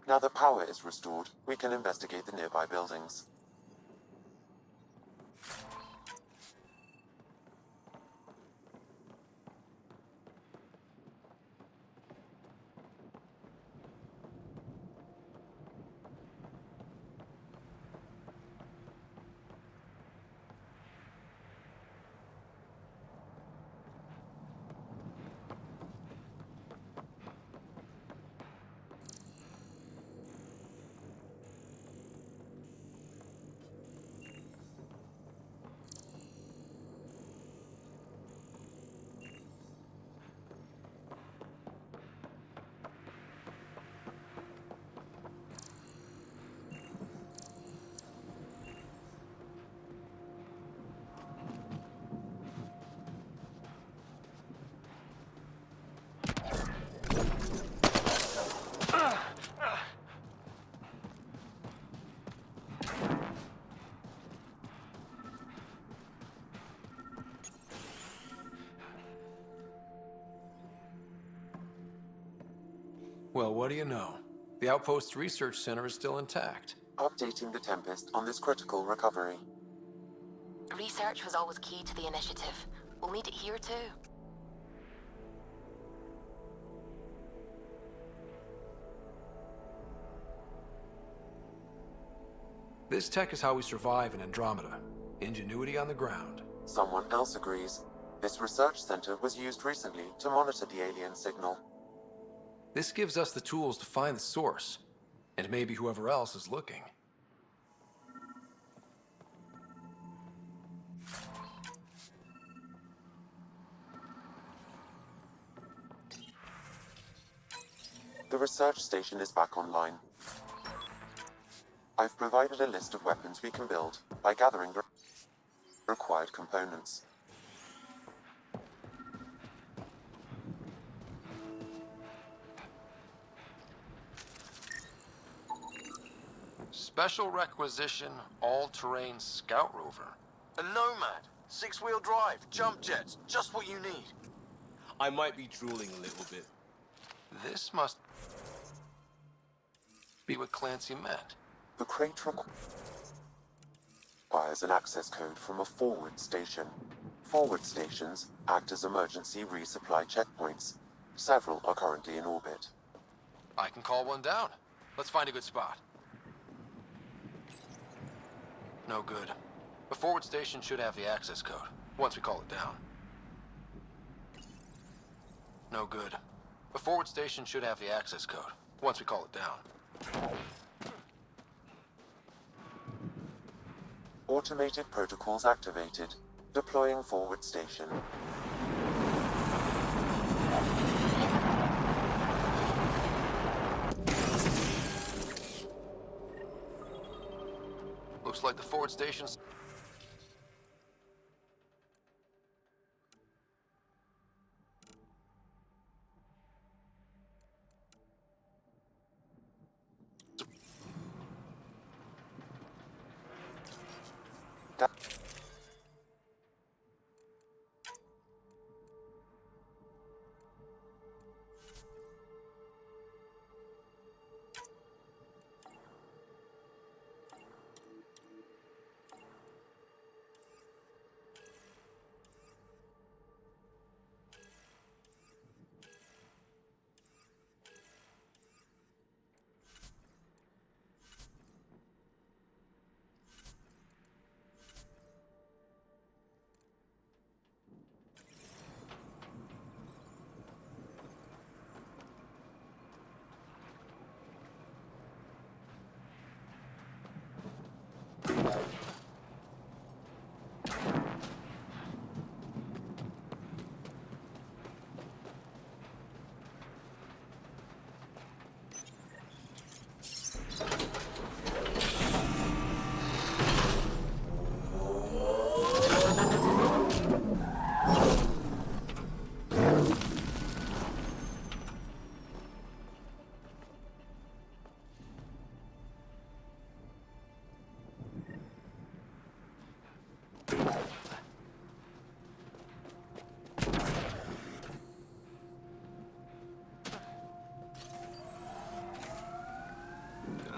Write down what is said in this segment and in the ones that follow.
Now that power is restored, we can investigate the nearby buildings. Well, what do you know? The Outpost Research Center is still intact. Updating the Tempest on this critical recovery. Research was always key to the initiative. We'll need it here too. This tech is how we survive in Andromeda. Ingenuity on the ground. Someone else agrees. This research center was used recently to monitor the alien signal. This gives us the tools to find the source, and maybe whoever else is looking. The research station is back online. I've provided a list of weapons we can build by gathering the required components. Special requisition, all-terrain scout rover. A Nomad, 6-wheel drive, jump jets, just what you need. I might be drooling a little bit. This must be what Clancy meant. The crate requires an access code from a forward station. Forward stations act as emergency resupply checkpoints. Several are currently in orbit. I can call one down. Let's find a good spot. No good. The forward station should have the access code, once we call it down. No good. The forward station should have the access code, once we call it down. Automated protocols activated. Deploying forward station. Looks like the forward station's...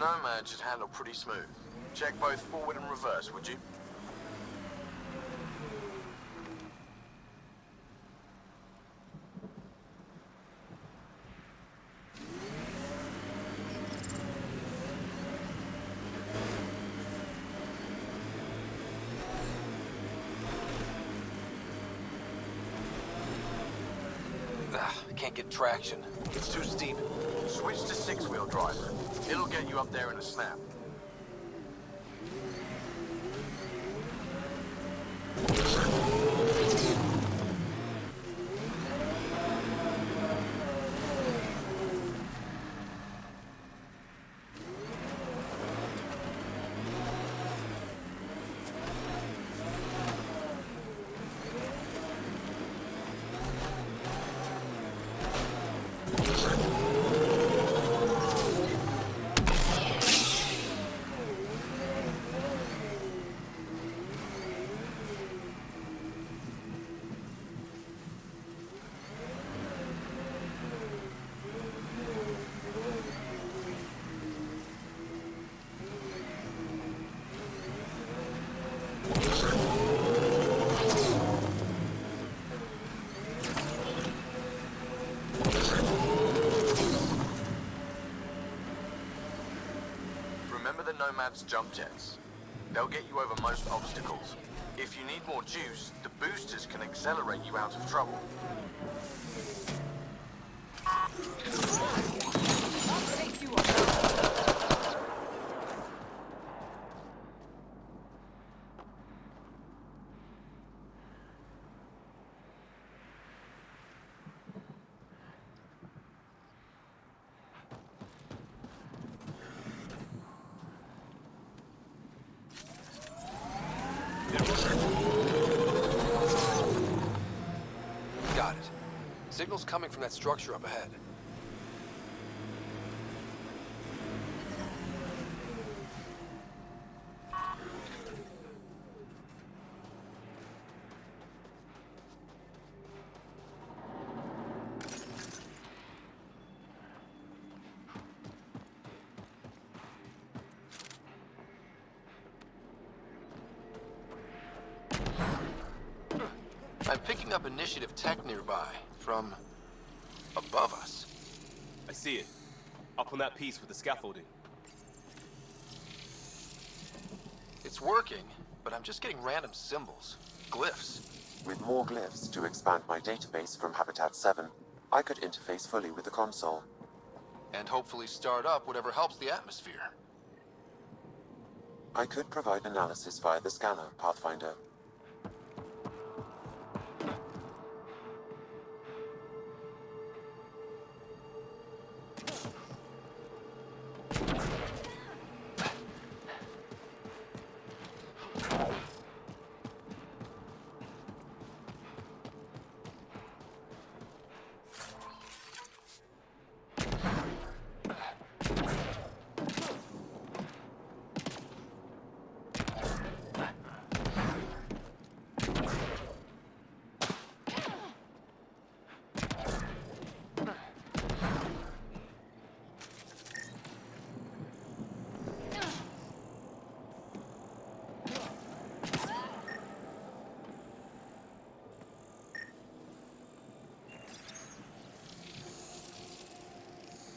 Nomad should handle pretty smooth. Check both forward and reverse, would you? I can't get traction. It's too steep. Switch to six-wheel drive. It'll get you up there in a snap. Remember the Nomad's jump jets. They'll get you over most obstacles. If you need more juice, the boosters can accelerate you out of trouble. Got it. Signal's coming from that structure up ahead. I'm picking up initiative tech nearby, from above us. I see it. Up on that piece with the scaffolding. It's working, but I'm just getting random symbols, glyphs. With more glyphs to expand my database from Habitat 7, I could interface fully with the console. And hopefully start up whatever helps the atmosphere. I could provide analysis via the scanner, Pathfinder.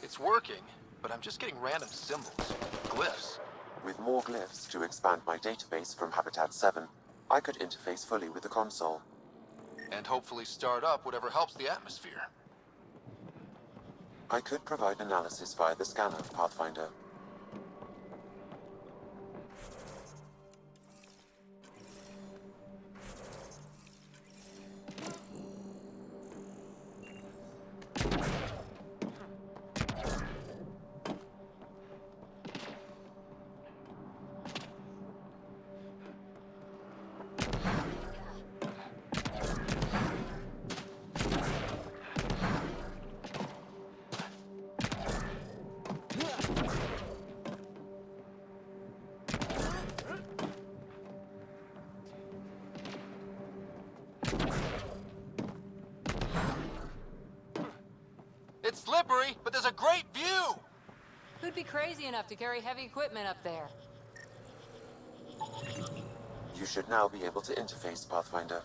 It's working, but I'm just getting random symbols, glyphs. With more glyphs to expand my database from Habitat 7, I could interface fully with the console. And hopefully start up whatever helps the atmosphere. I could provide analysis via the scanner, Pathfinder. It's slippery, but there's a great view! Who'd be crazy enough to carry heavy equipment up there? You should now be able to interface, Pathfinder.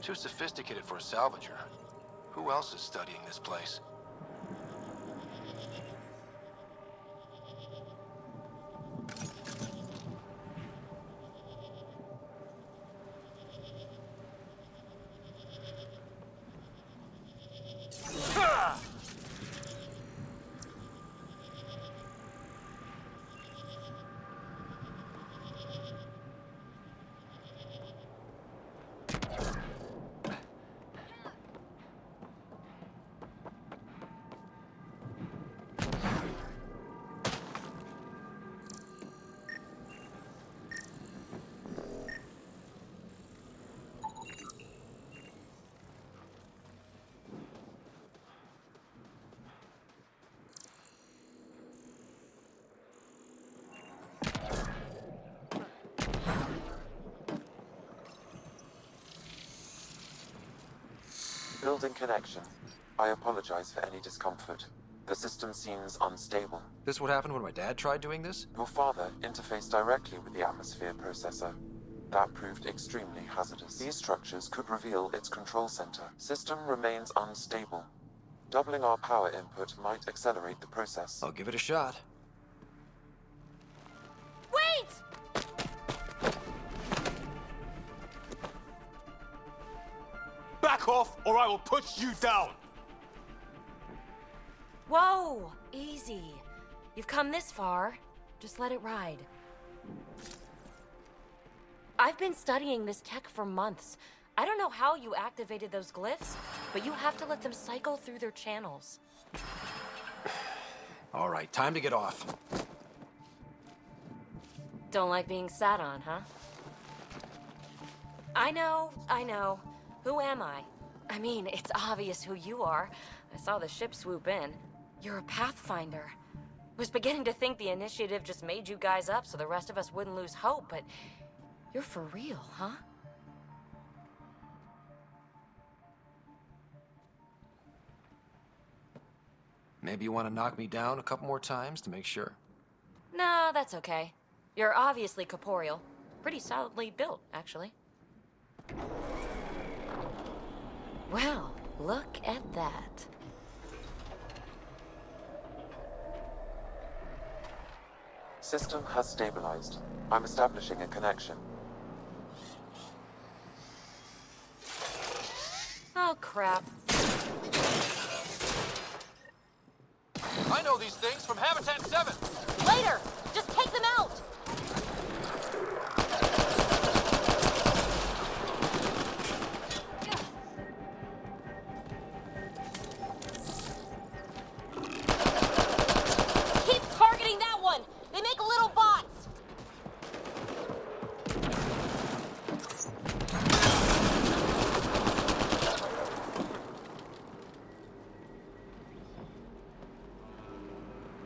Too sophisticated for a salvager. Who else is studying this place? Building connection. I apologize for any discomfort. The system seems unstable. This what happened when my dad tried doing this? Your father interfaced directly with the atmosphere processor. That proved extremely hazardous. These structures could reveal its control center. System remains unstable. Doubling our power input might accelerate the process. I'll give it a shot. Wait! Back off, or I will push you down! Whoa! Easy. You've come this far. Just let it ride. I've been studying this tech for months. I don't know how you activated those glyphs, but you have to let them cycle through their channels. All right, time to get off. Don't like being sat on, huh? I know. Who am I? I mean, it's obvious who you are. I saw the ship swoop in. You're a Pathfinder. Was beginning to think the initiative just made you guys up so the rest of us wouldn't lose hope, but you're for real, huh? Maybe you want to knock me down a couple more times to make sure? No, that's okay. You're obviously corporeal. Pretty solidly built, actually. Well, look at that. System has stabilized. I'm establishing a connection. Oh, crap. I know these things from Habitat 7! Later! Just take them out! Keep targeting that one! They make little bots!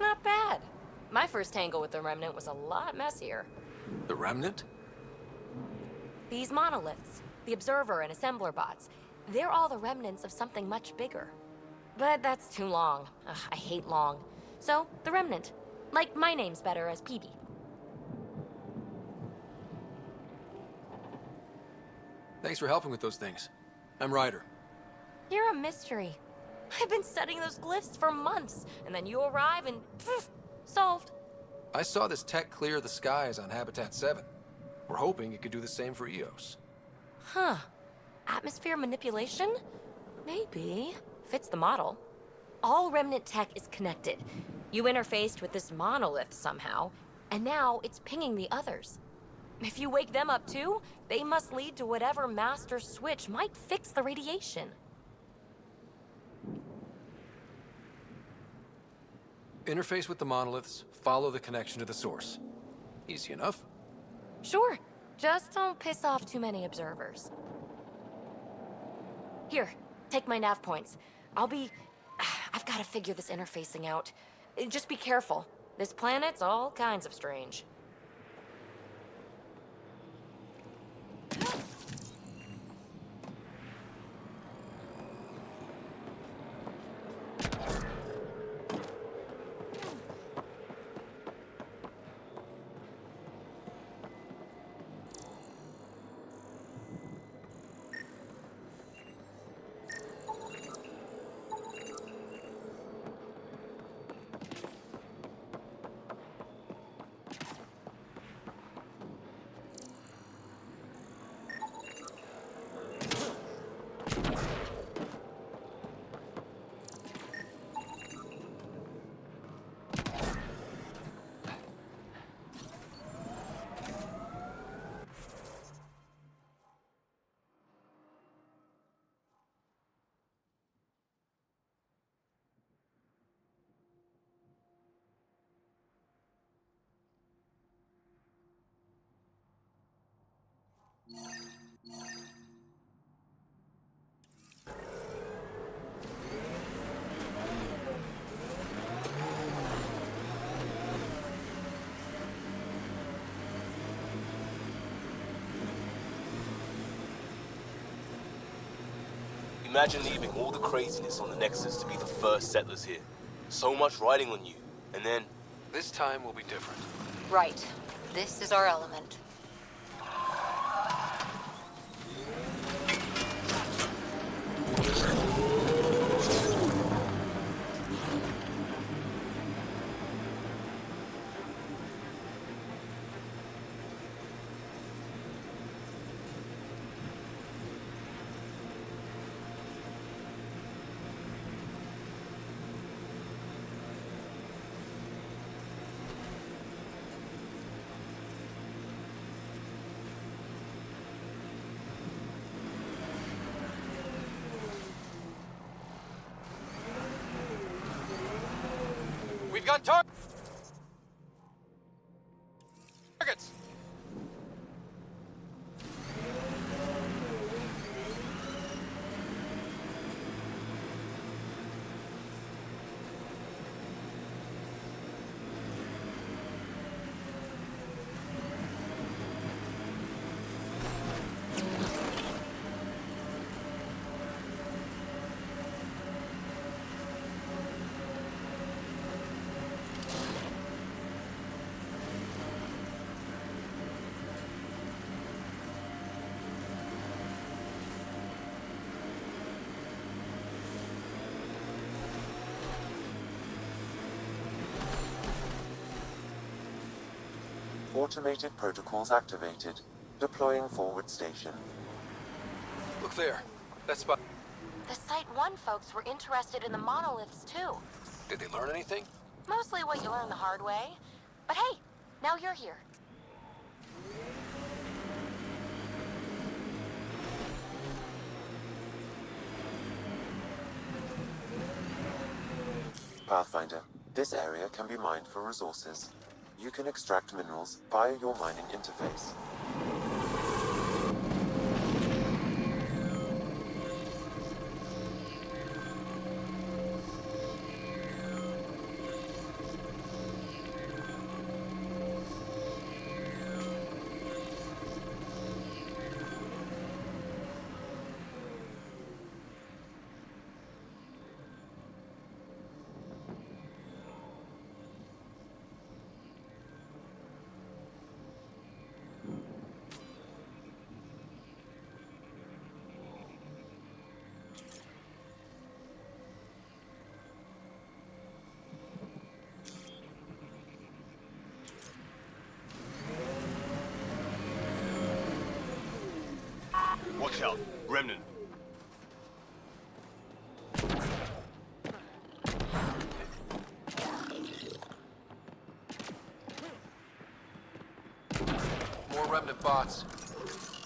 Not bad. My first tangle with the Remnant was a lot messier. The Remnant? These monoliths, the Observer and Assembler bots, they're all the remnants of something much bigger. But that's too long. Ugh, I hate long. So, the Remnant. Like my name's better as PB. Thanks for helping with those things. I'm Ryder. You're a mystery. I've been studying those glyphs for months, and then you arrive and poof, solved. I saw this tech clear the skies on Habitat 7. We're hoping it could do the same for EOS. Huh. Atmosphere manipulation? Maybe. Fits the model. All Remnant tech is connected. You interfaced with this monolith somehow, and now it's pinging the others. If you wake them up too, they must lead to whatever master switch might fix the radiation. Interface with the monoliths, follow the connection to the source. Easy enough. Sure. Just don't piss off too many observers. Here, take my nav points. I've got to figure this interfacing out. Just be careful. This planet's all kinds of strange. Imagine leaving all the craziness on the Nexus to be the first settlers here. So much riding on you, and then... This time will be different. Right. This is our element. We've got targets! Automated protocols activated. Deploying forward station. Look there. That spot. The Site 1 folks were interested in the monoliths, too. Did they learn anything? Mostly what you learn the hard way. But hey, now you're here. Pathfinder, this area can be mined for resources. You can extract minerals via your mining interface. Watch out, Remnant. More remnant bots.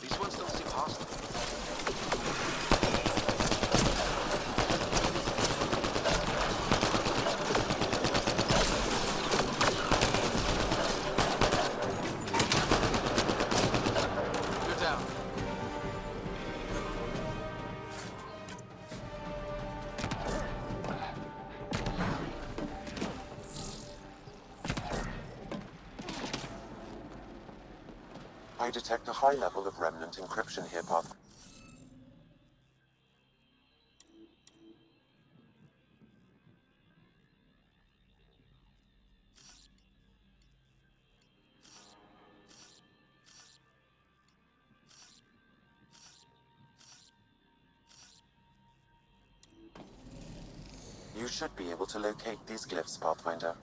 These ones don't seem hostile. You're down. I detect a high level of remnant encryption here, Path. You should be able to locate these glyphs, Pathfinder.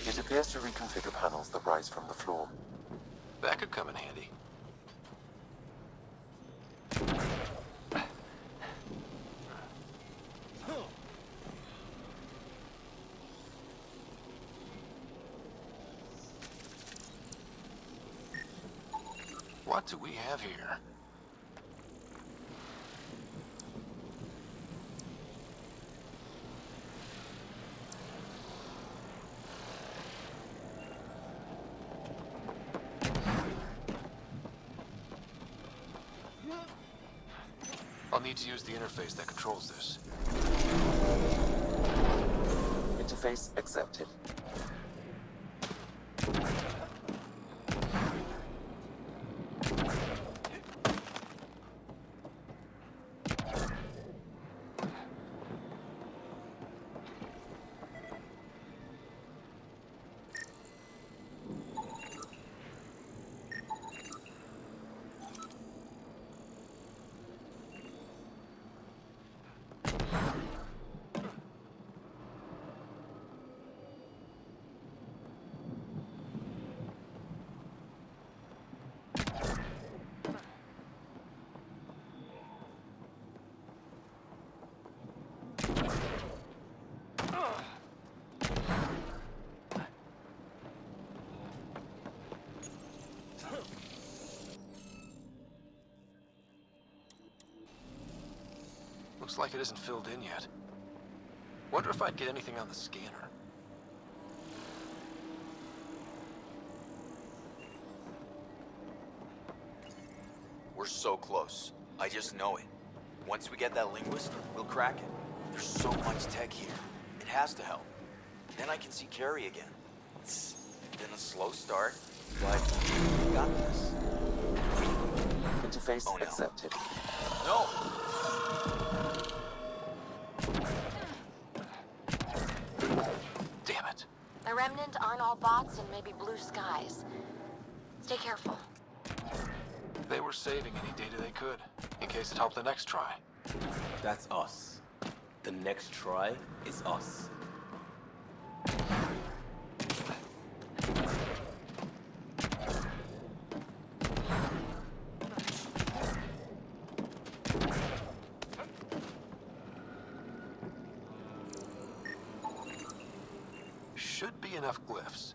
It appears to reconfigure panels that rise from the floor. That could come in handy. What do we have here? I'll need to use the interface that controls this. Interface accepted. Looks like it isn't filled in yet. Wonder if I'd get anything on the scanner. We're so close. I just know it. Once we get that linguist, we'll crack it. There's so much tech here. It has to help. Then I can see Carrie again. It's been a slow start, but we got this. Interface Oh, no. accepted. No! Damn it. The Remnant aren't all bots and maybe blue skies. Stay careful. They were saving any data they could, in case it helped the next try. That's us. The next try is us. Should be enough glyphs.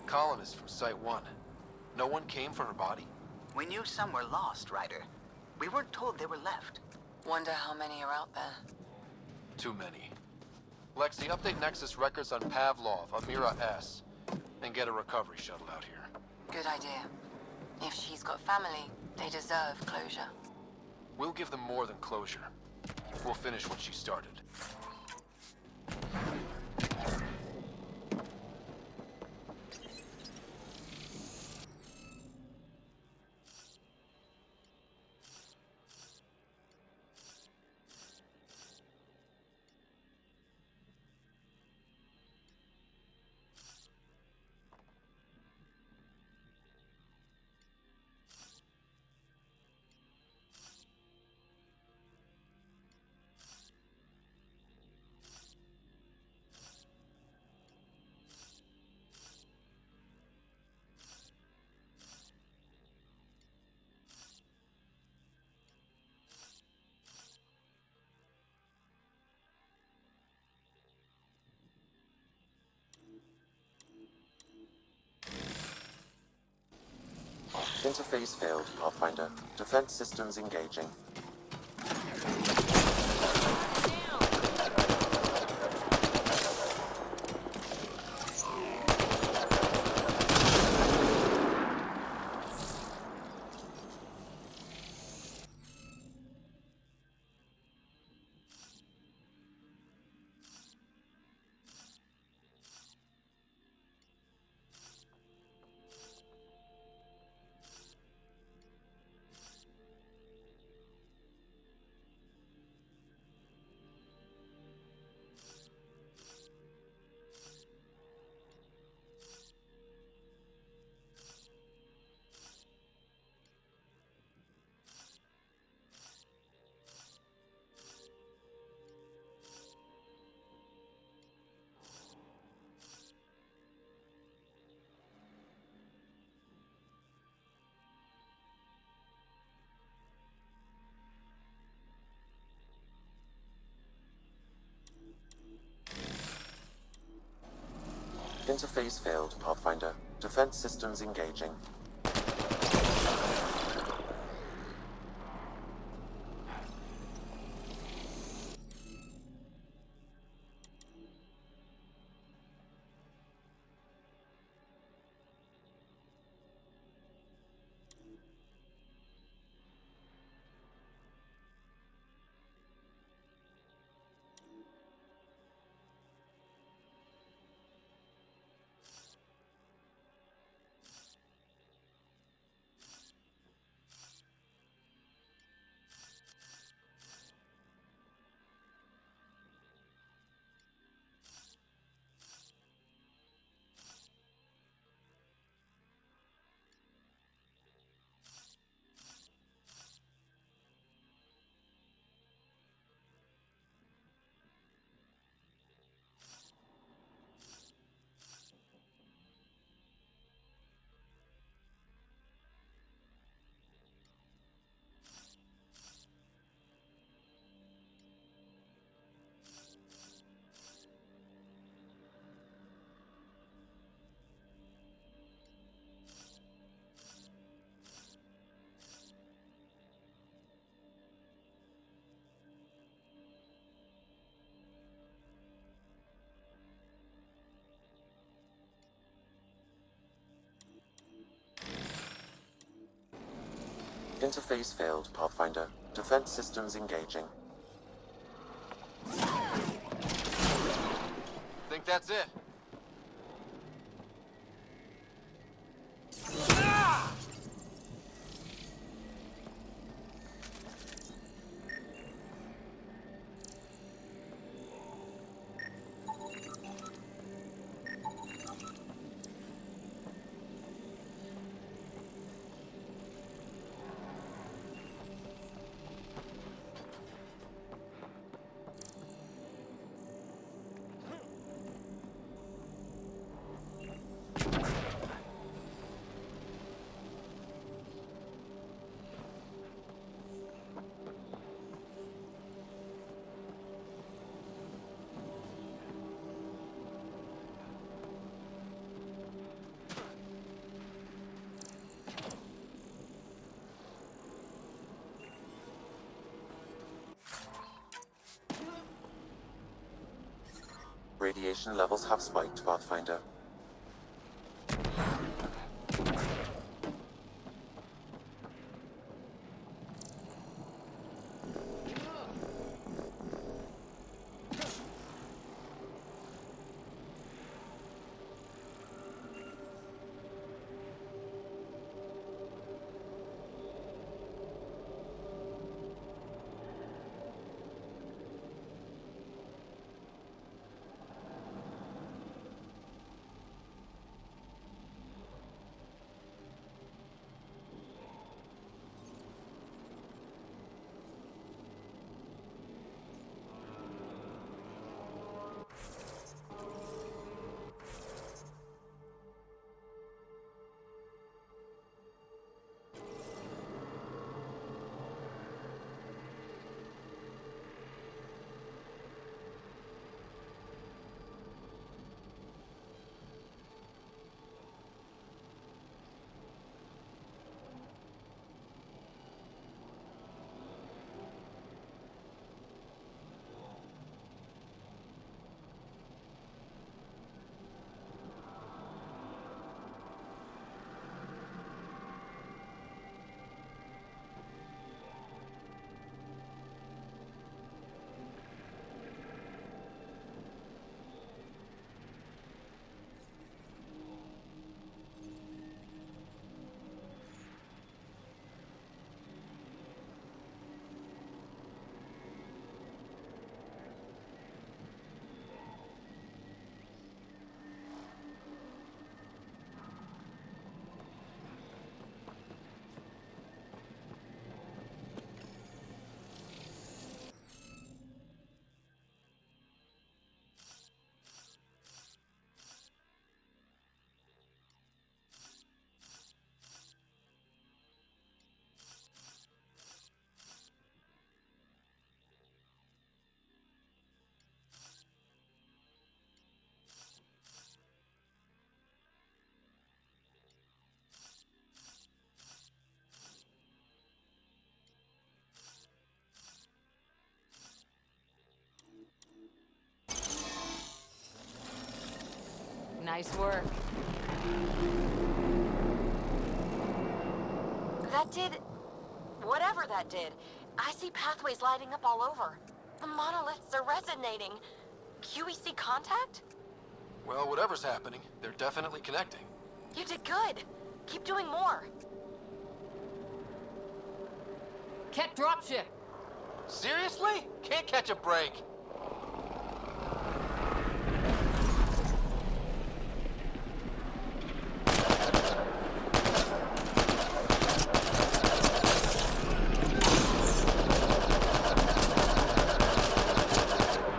Colonists from Site 1. No one came for her body? We knew some were lost, Ryder. We weren't told they were left. Wonder how many are out there. Too many. Lexi, update Nexus records on Pavlov, Amira S. And get a recovery shuttle out here. Good idea. If she's got family, they deserve closure. We'll give them more than closure. We'll finish what she started. Interface failed, Pathfinder. Defense systems engaging. Interface failed, Pathfinder. Defense systems engaging. Interface failed, Pathfinder. Defense systems engaging. Think that's it? Radiation levels have spiked, Pathfinder. Nice work. That did... whatever that did. I see pathways lighting up all over. The monoliths are resonating. QEC contact? Well, whatever's happening, they're definitely connecting. You did good. Keep doing more. Ket dropship. Seriously? Can't catch a break.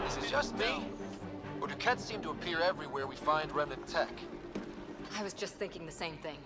Is it just me? Or do Kets seem to appear everywhere we find remnant tech? I was just thinking the same thing.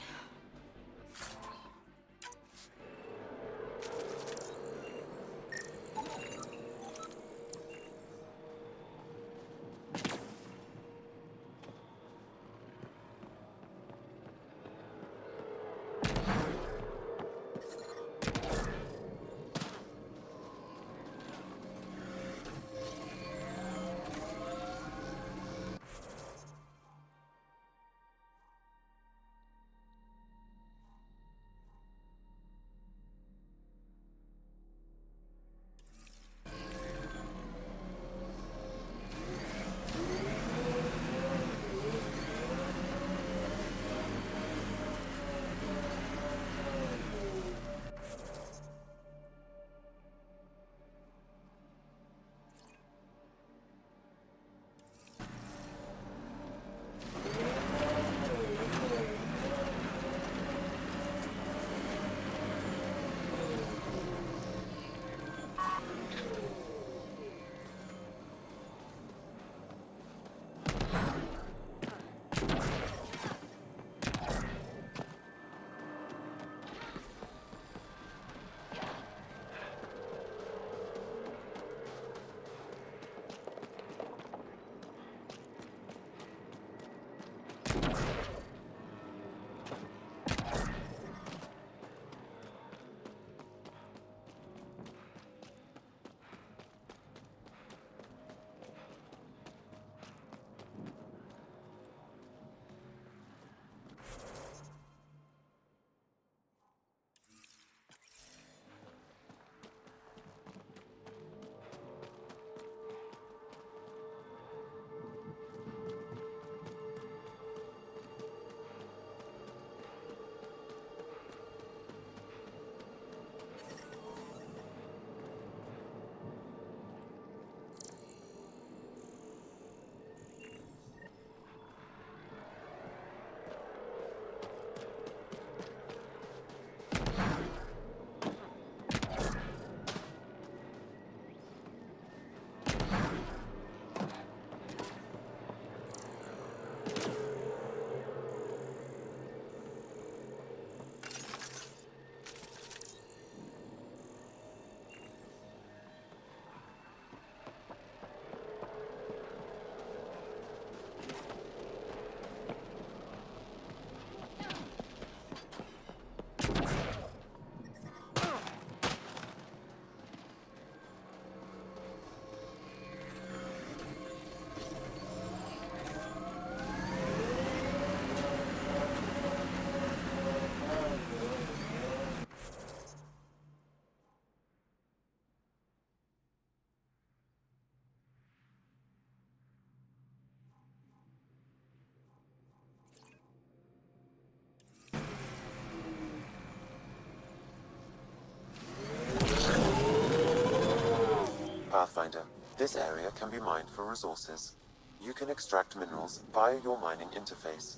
Pathfinder, this area can be mined for resources. You can extract minerals via your mining interface.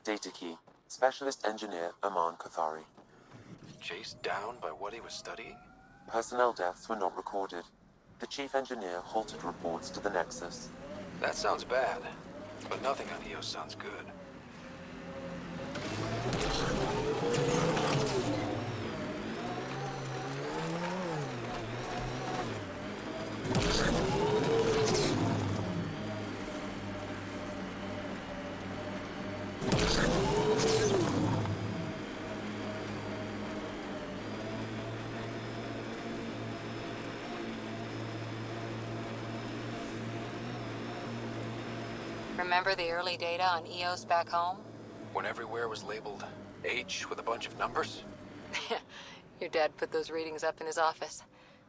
Data key. Specialist Engineer Aman Kothari. Chased down by what he was studying? Personnel deaths were not recorded. The chief engineer halted reports to the Nexus. That sounds bad, but nothing on EOS sounds good. Remember the early data on EOS back home? When everywhere was labeled H with a bunch of numbers? Your dad put those readings up in his office.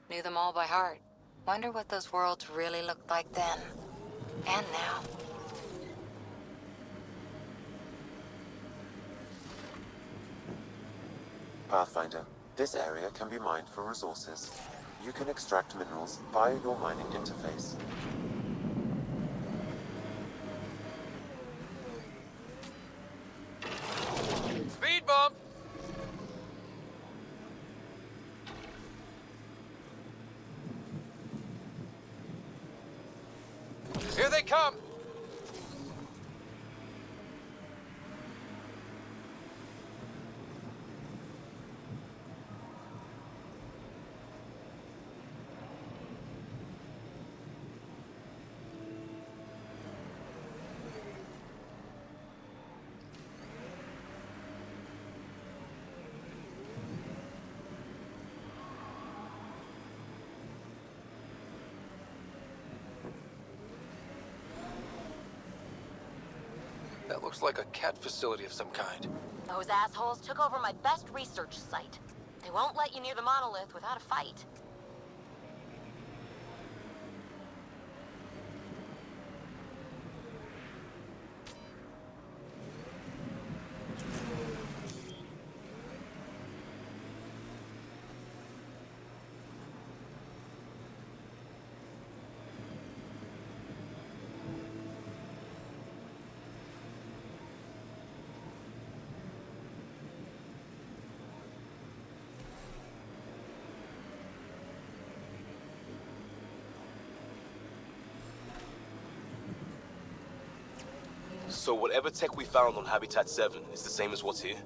Knew them all by heart. Wonder what those worlds really looked like then. And now. Pathfinder, this area can be mined for resources. You can extract minerals via your mining interface. Speed bump! Here they come! That looks like a cat facility of some kind. Those assholes took over my best research site. They won't let you near the monolith without a fight. So whatever tech we found on Habitat 7 is the same as what's here?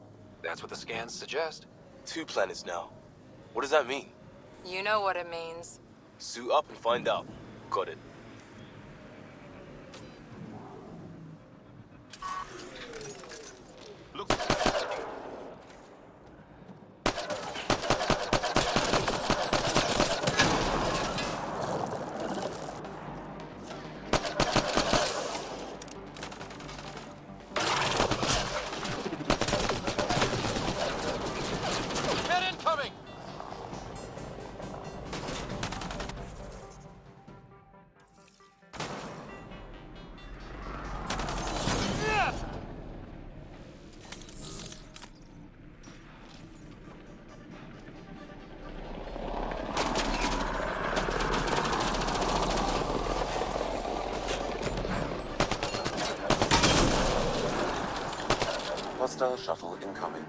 That's what the scans suggest. 2 planets now. What does that mean? You know what it means. Suit up and find out. Got it. Look. Get incoming! Hostile shuttle incoming.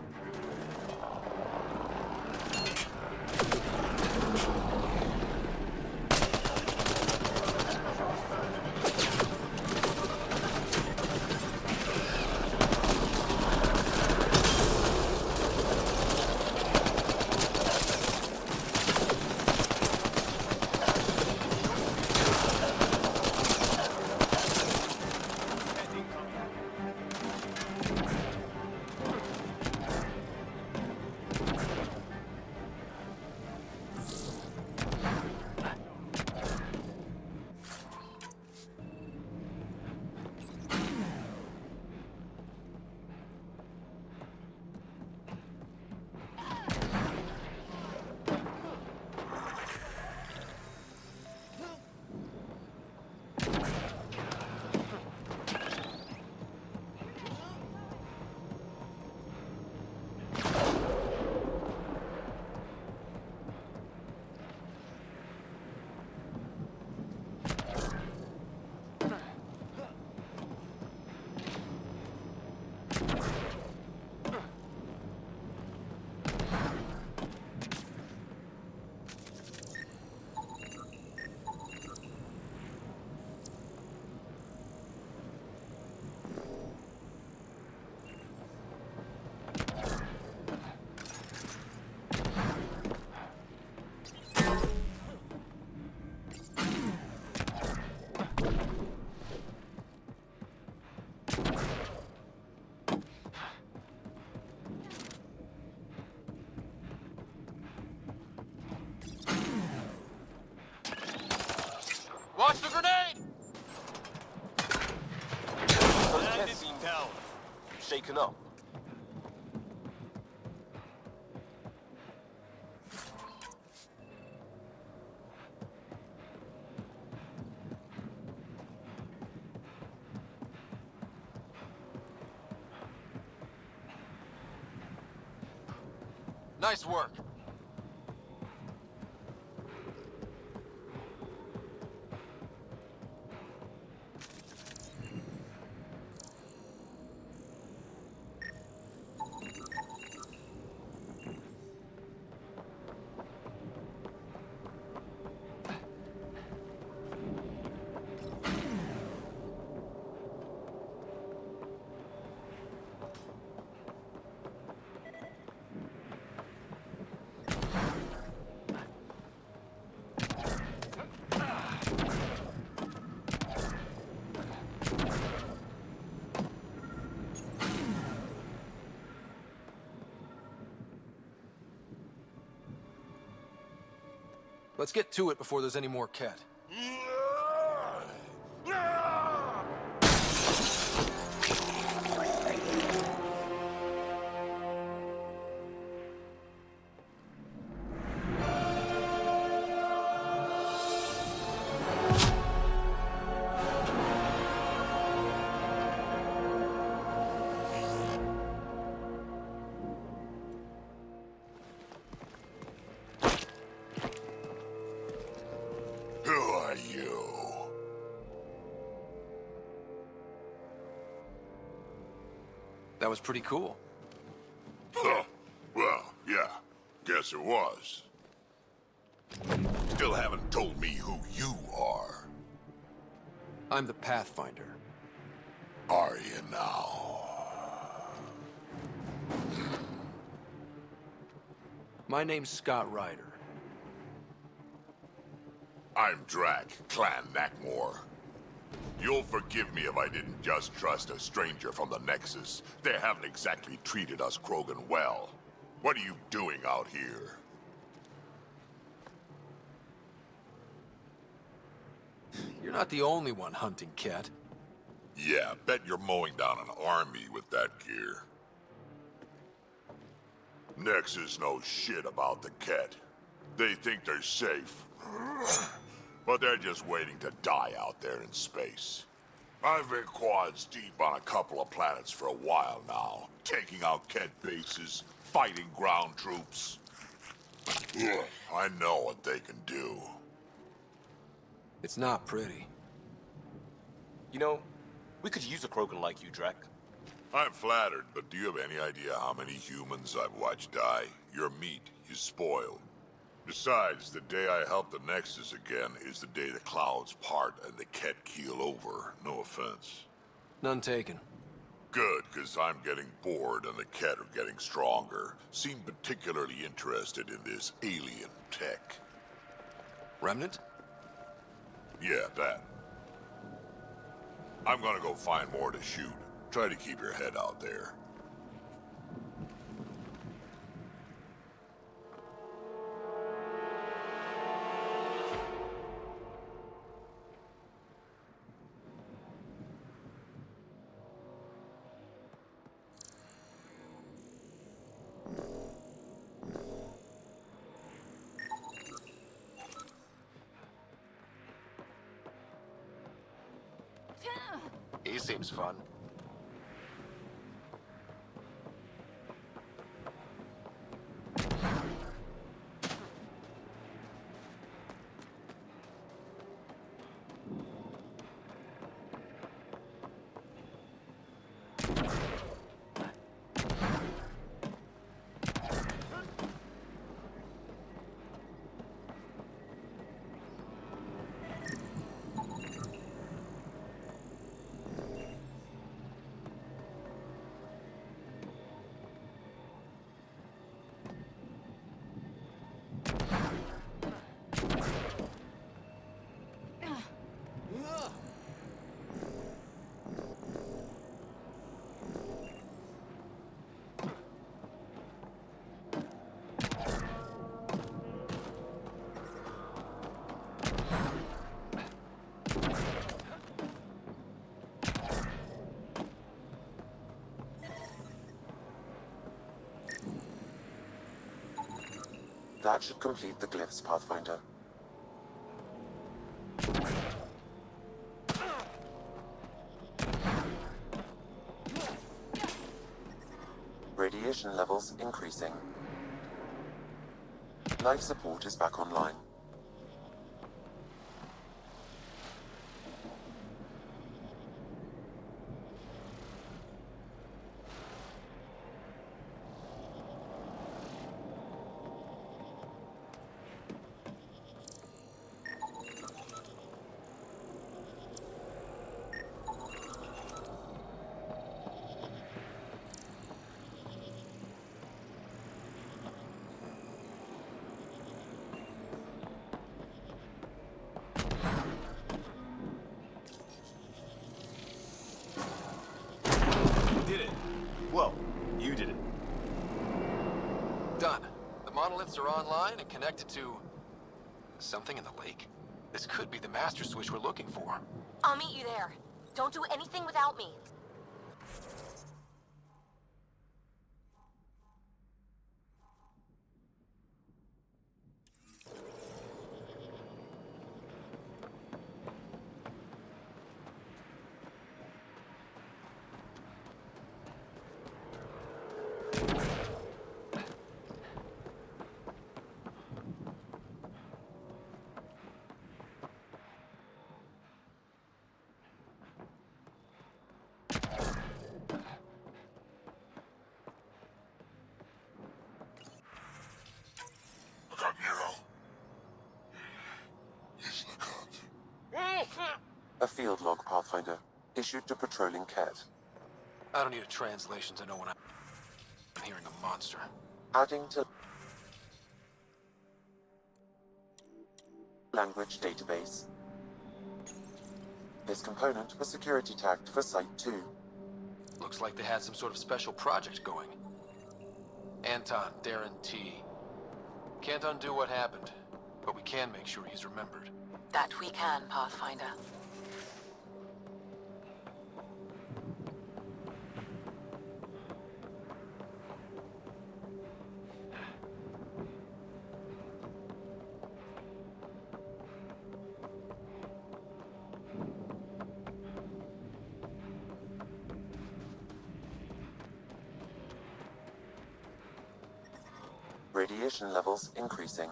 Watch the grenade! Those Kett seem down. Shaken up. Nice work. Let's get to it before there's any more Kett. That was pretty cool. Huh. Well, yeah. Guess it was. Still haven't told me who you are. I'm the Pathfinder. Are you now? My name's Scott Ryder. I'm Drac, Clan Nakmor. You'll forgive me if I didn't just trust a stranger from the Nexus. They haven't exactly treated us Krogan well. What are you doing out here? You're not the only one hunting Kett. Yeah, bet you're mowing down an army with that gear. Nexus knows shit about the Kett. They think they're safe. But they're just waiting to die out there in space. I've been quads deep on a couple of planets for a while now, taking out Kett bases, fighting ground troops. Ugh, I know what they can do. It's not pretty. You know, we could use a Krogan like you, Drac. I'm flattered, but do you have any idea how many humans I've watched die? Your meat is spoiled. Besides, the day I help the Nexus again is the day the clouds part and the Kett keel over. No offense. None taken. Good, because I'm getting bored and the Kett are getting stronger. Seem particularly interested in this alien tech. Remnant? Yeah, that. I'm gonna go find more to shoot. Try to keep your head out there. He seems fun. That should complete the glyphs, Pathfinder. Radiation levels increasing. Life support is back online. Did it. Well, you did it. Done. The monoliths are online and connected to... something in the lake? This could be the master switch we're looking for. I'll meet you there. Don't do anything without me. A field log, Pathfinder, issued to patrolling Ket. I don't need a translation to know when I'm hearing a monster. Adding to language database. This component was security tagged for Site 2. Looks like they had some sort of special project going. Anton, Darren T. Can't undo what happened, but we can make sure he's remembered. That we can, Pathfinder. Radiation levels increasing.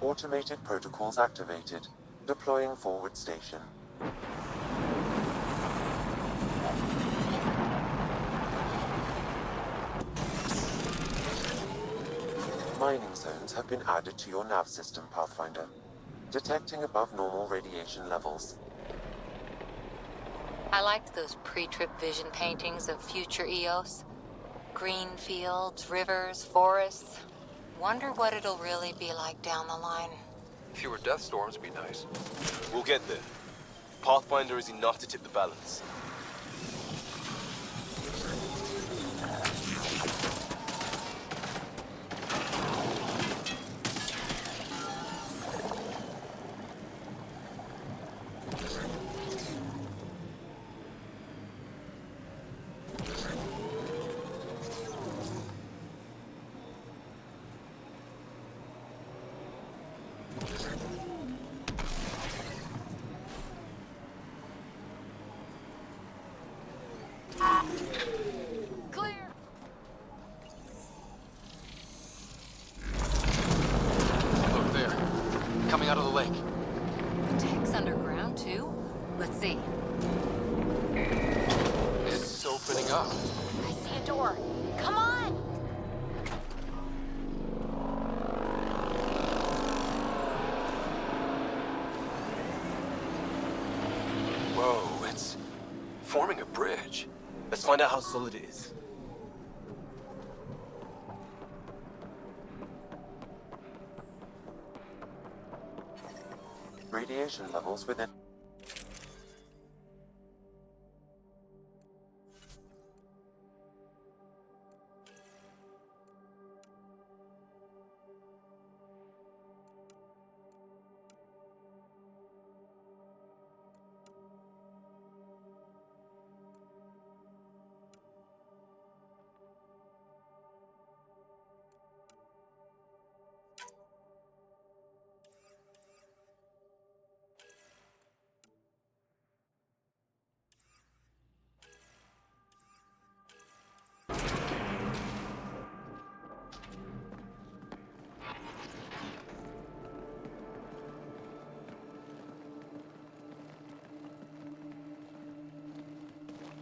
Automated protocols activated. Deploying forward station. Mining zones have been added to your nav system, Pathfinder. Detecting above normal radiation levels. I liked those pre-trip vision paintings of future Eos. Green fields, rivers, forests. Wonder what it'll really be like down the line. Fewer death storms would be nice. We'll get there. Pathfinder is enough to tip the balance. Clear! Look there. Coming out of the lake. The tech's underground, too? Let's see. It's opening up. I see a door. Come on! Whoa, it's forming a bridge. Let's find out how solid it is. Radiation levels within.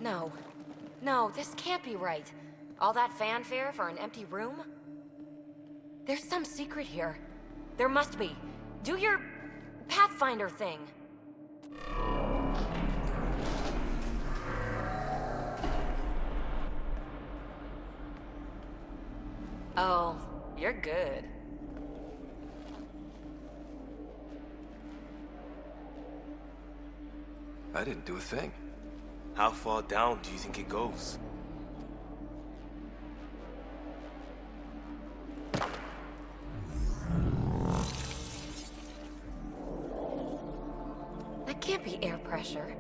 No. No, this can't be right. All that fanfare for an empty room? There's some secret here. There must be. Do your Pathfinder thing. Oh, you're good. I didn't do a thing. How far down do you think it goes? That can't be air pressure.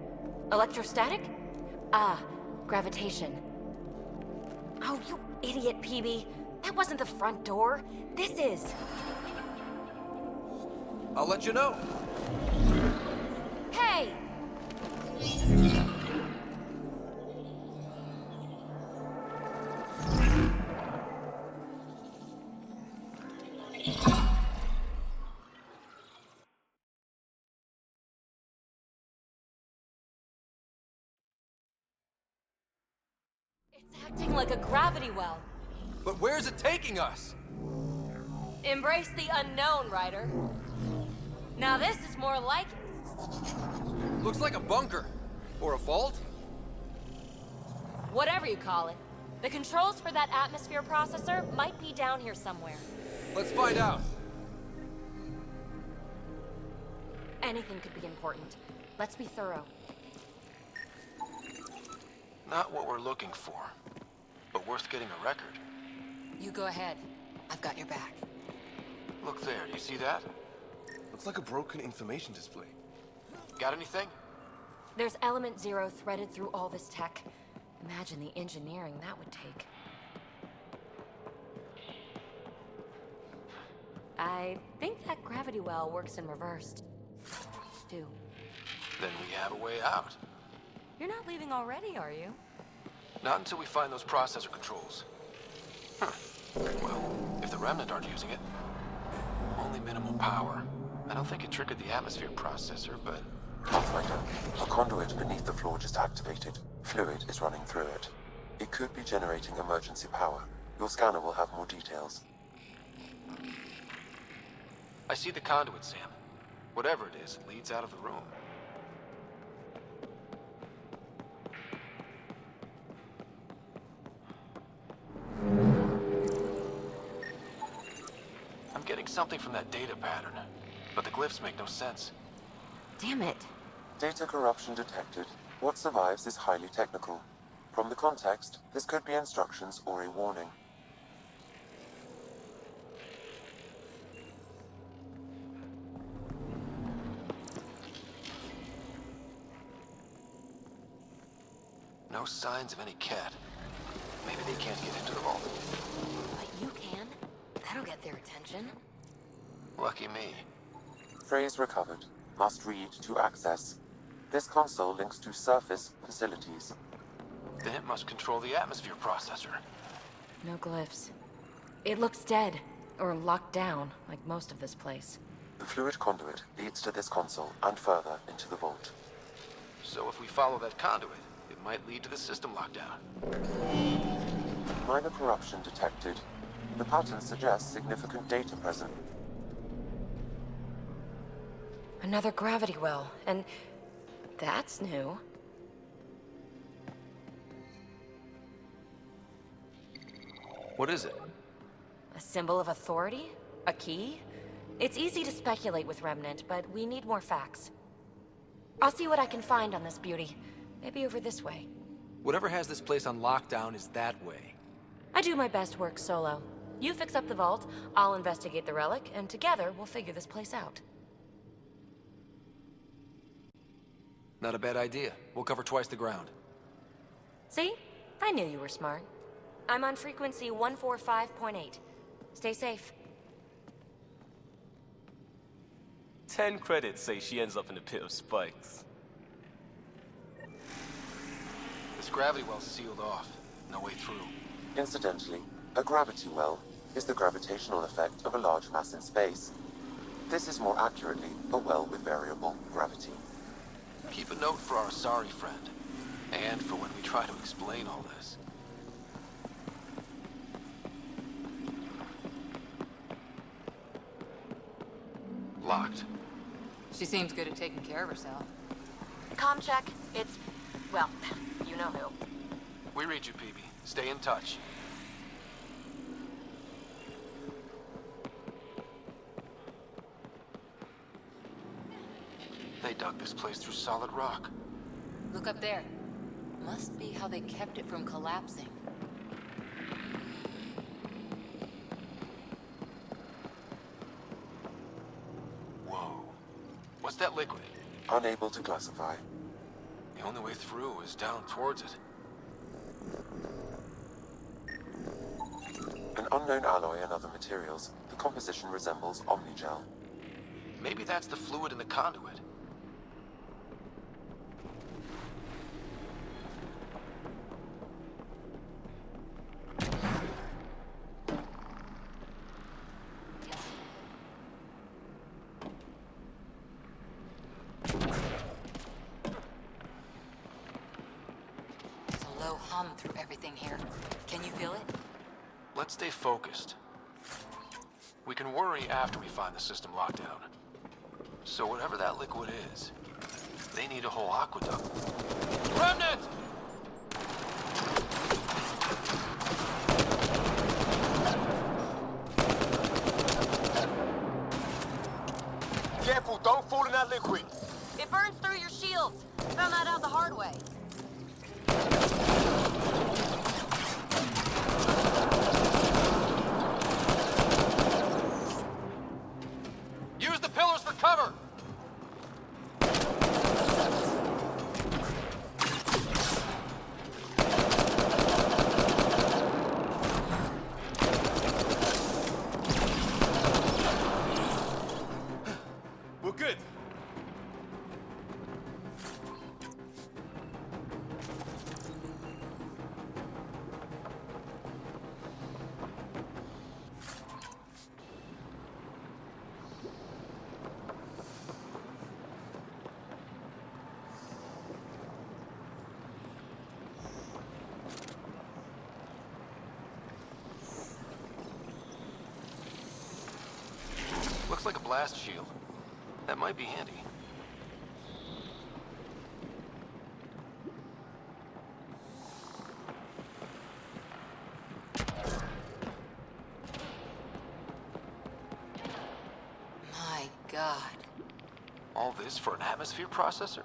Electrostatic? Ah, gravitation. Oh, you idiot, PB. That wasn't the front door. This is. I'll let you know. Hey! It's acting like a gravity well. But where's it taking us? Embrace the unknown, Ryder. Now this is more like it. Looks like a bunker. Or a vault? Whatever you call it. The controls for that atmosphere processor might be down here somewhere. Let's find out. Anything could be important. Let's be thorough. Not what we're looking for, but worth getting a record. You go ahead. I've got your back. Look there, do you see that? Looks like a broken information display. Got anything? There's element 0 threaded through all this tech. Imagine the engineering that would take. I think that gravity well works in reverse, too. Then we have a way out. You're not leaving already, are you? Not until we find those processor controls. Well, if the Remnant aren't using it. Only minimal power. I don't think it triggered the atmosphere processor, but... Pathfinder, a conduit beneath the floor just activated. Fluid is running through it. It could be generating emergency power. Your scanner will have more details. I see the conduit, Sam. Whatever it is, it leads out of the room. I'm getting something from that data pattern, but the glyphs make no sense. Damn it. Data corruption detected. What survives is highly technical. From the context, this could be instructions or a warning. No signs of any cat. Maybe they can't get into the vault. But you can. That'll get their attention. Lucky me. Phrase recovered. Must read to access. This console links to surface facilities. Then it must control the atmosphere processor. No glyphs. It looks dead, or locked down, like most of this place. The fluid conduit leads to this console and further into the vault. So if we follow that conduit, it might lead to the system lockdown. Minor corruption detected. The pattern suggests significant data present. Another gravity well, and that's new. What is it? A symbol of authority? A key? It's easy to speculate with Remnant, but we need more facts. I'll see what I can find on this beauty. Maybe over this way. Whatever has this place on lockdown is that way. I do my best work solo. You fix up the vault, I'll investigate the relic, and together we'll figure this place out. Not a bad idea. We'll cover twice the ground. See? I knew you were smart. I'm on frequency 145.8. Stay safe. 10 credits say she ends up in a pit of spikes. This gravity well's sealed off. No way through. Incidentally, a gravity well is the gravitational effect of a large mass in space. This is more accurately a well with variable gravity. Keep a note for our sorry friend. And for when we try to explain all this. Locked. She seems good at taking care of herself. Comm check. It's, well, you know who. We read you, PB. Stay in touch. They dug this place through solid rock. Look up there. Must be how they kept it from collapsing. Whoa. What's that liquid? Unable to classify. The only way through is down towards it. An unknown alloy and other materials. The composition resembles omnigel. Maybe that's the fluid in the conduit. There's a low hum through everything here. Can you feel it? Let's stay focused. We can worry after we find the system lockdown. So whatever that liquid is, they need a whole aqueduct. Remnant! Careful, don't fall in that liquid. It burns through your shields. Found that out the hard way. Use the pillars for cover! We're good. Looks like a blast shield. That might be handy. My God. All this for an atmosphere processor?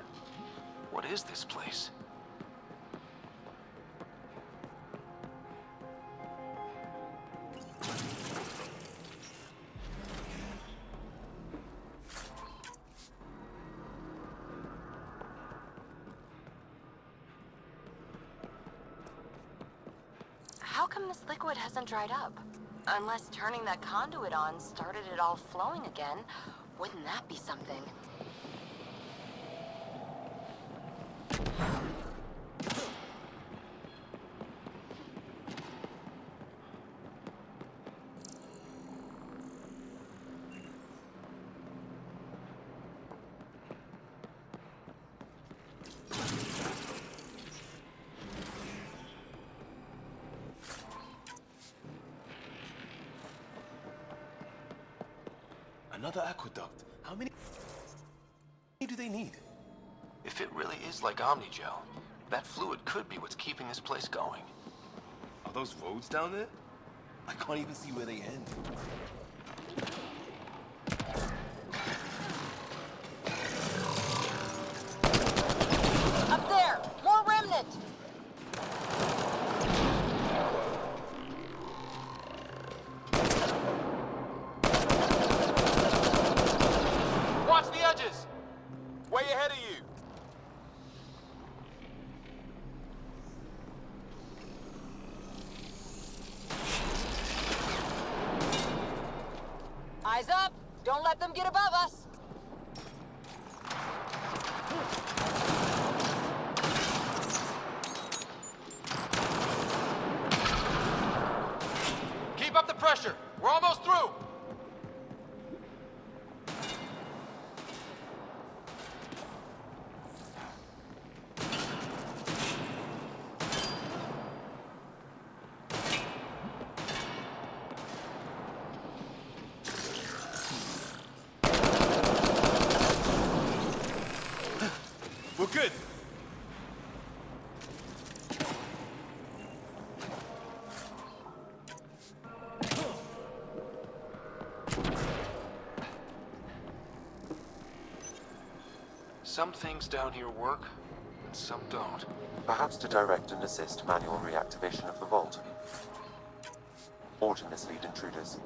What is this place? How come this liquid hasn't dried up? Unless turning that conduit on started it all flowing again. Wouldn't that be something? Another aqueduct. How many do they need? If it really is like Omnigel, that fluid could be what's keeping this place going. Are those roads down there? I can't even see where they end. Up there! More remnant! Watch the edges! Way ahead of you. Eyes up! Don't let them get above us! Keep up the pressure! We're almost through! Some things down here work, and some don't. Perhaps to direct and assist manual reactivation of the vault. Or to mislead intruders.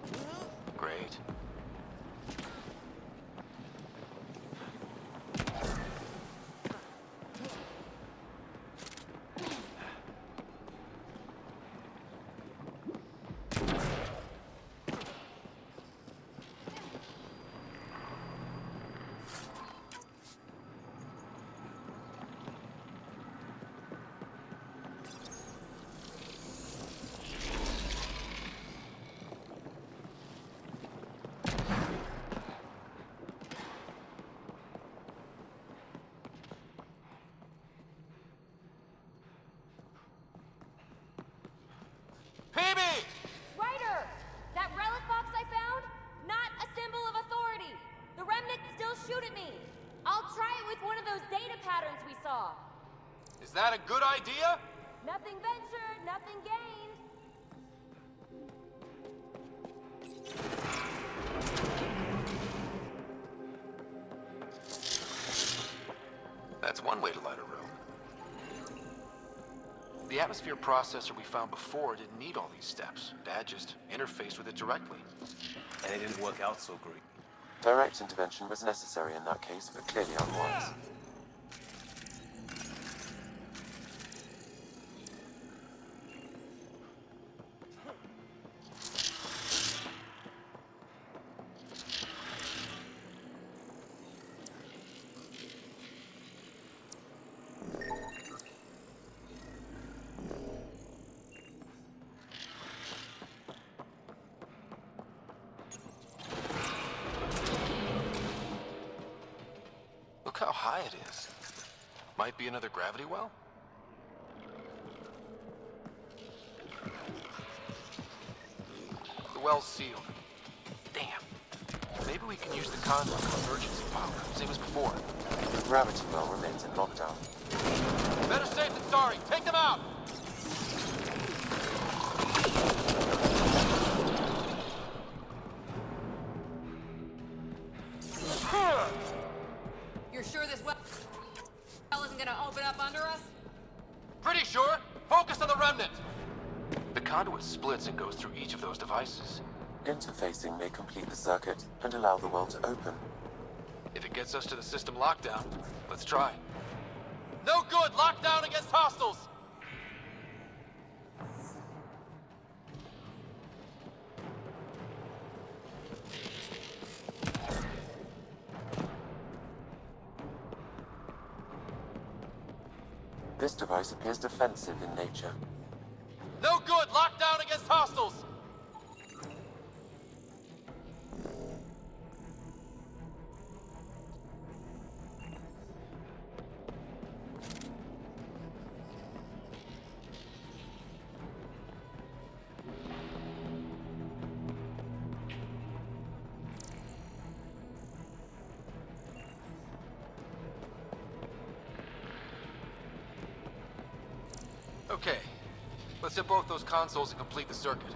Great. Ryder! That relic box I found? Not a symbol of authority. The remnants still shoot at me. I'll try it with one of those data patterns we saw. Is that a good idea? Nothing ventured, nothing gained. That's one way to light a room. The atmosphere processor we found before didn't need all these steps. Dad just interfaced with it directly. And it didn't work out so great. Direct intervention was necessary in that case, but clearly unwise. Look how high it is. Might be another gravity well? The well's sealed. Damn. Maybe we can use the conduit for emergency power, same as before. The gravity well remains in lockdown. Better safe than sorry. Take them out! You're sure this well isn't gonna open up under us? Pretty sure. Focus on the remnant. The conduit splits and goes through each of those devices. Interfacing may complete the circuit and allow the well to open. If it gets us to the system lockdown, let's try. No good! Lockdown against hostiles! This device appears defensive in nature. No good! Lockdown against hostiles! Okay. Let's hit both those consoles and complete the circuit.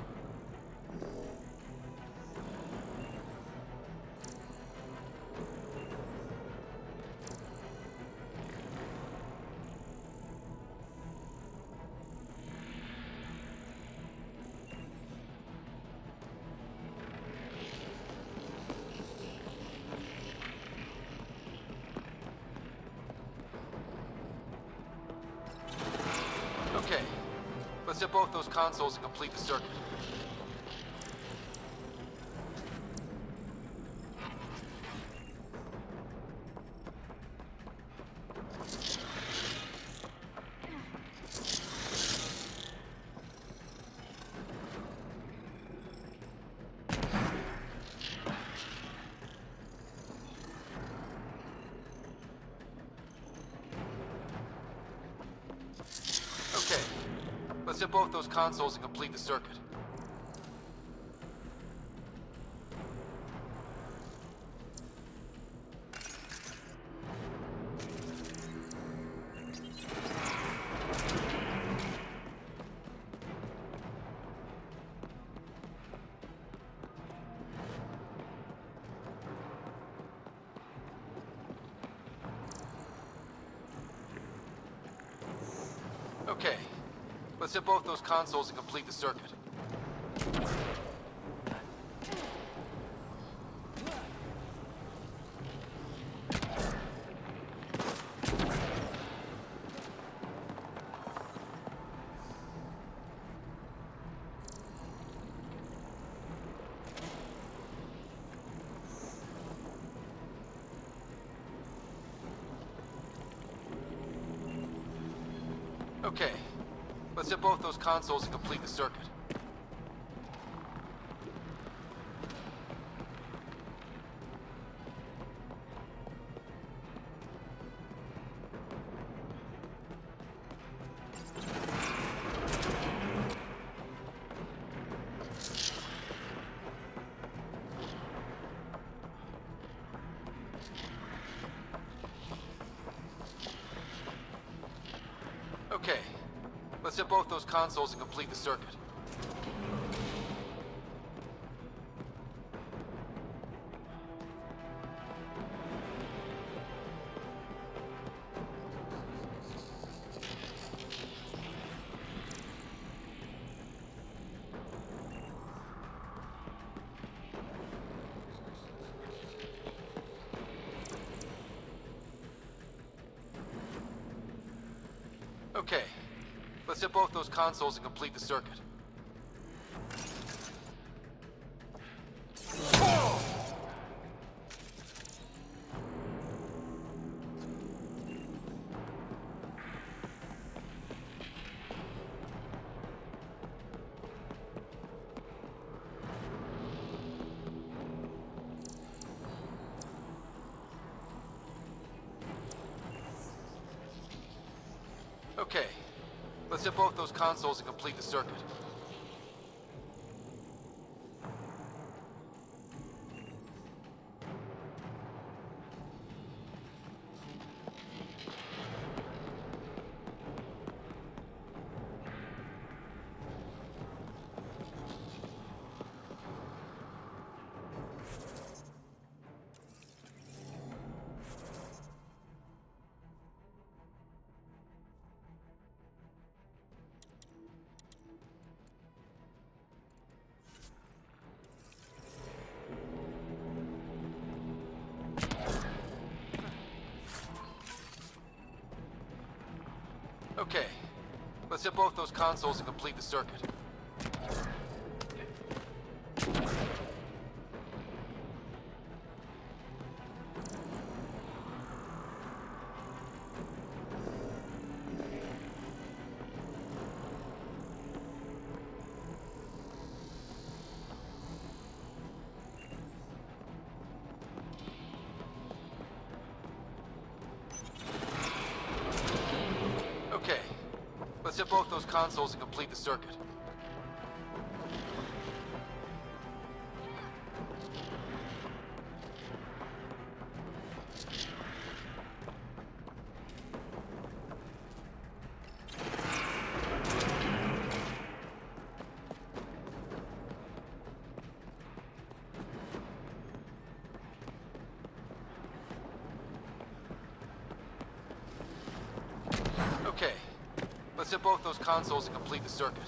Okay. Let's hit both those consoles and complete the circuit. Okay. Let's hit both those consoles and complete the circuit. Okay. Let's hit both those consoles and complete the circuit. Okay. Let's hit both those consoles and complete the circuit. Okay. Let's hit both those consoles and complete the circuit. Okay. Let's hit both those consoles and complete the circuit. Okay. Let's hit both those consoles and complete the circuit. Okay. Let's hit both those consoles and complete the circuit. Okay. Let's hit both those consoles and complete the circuit. Okay. Let's hit both those consoles and complete the circuit.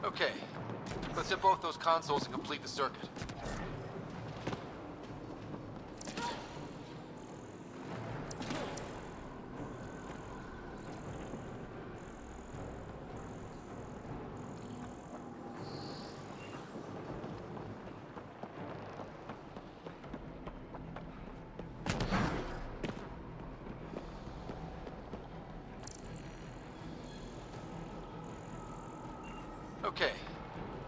Okay. Let's hit both those consoles and complete the circuit. Okay.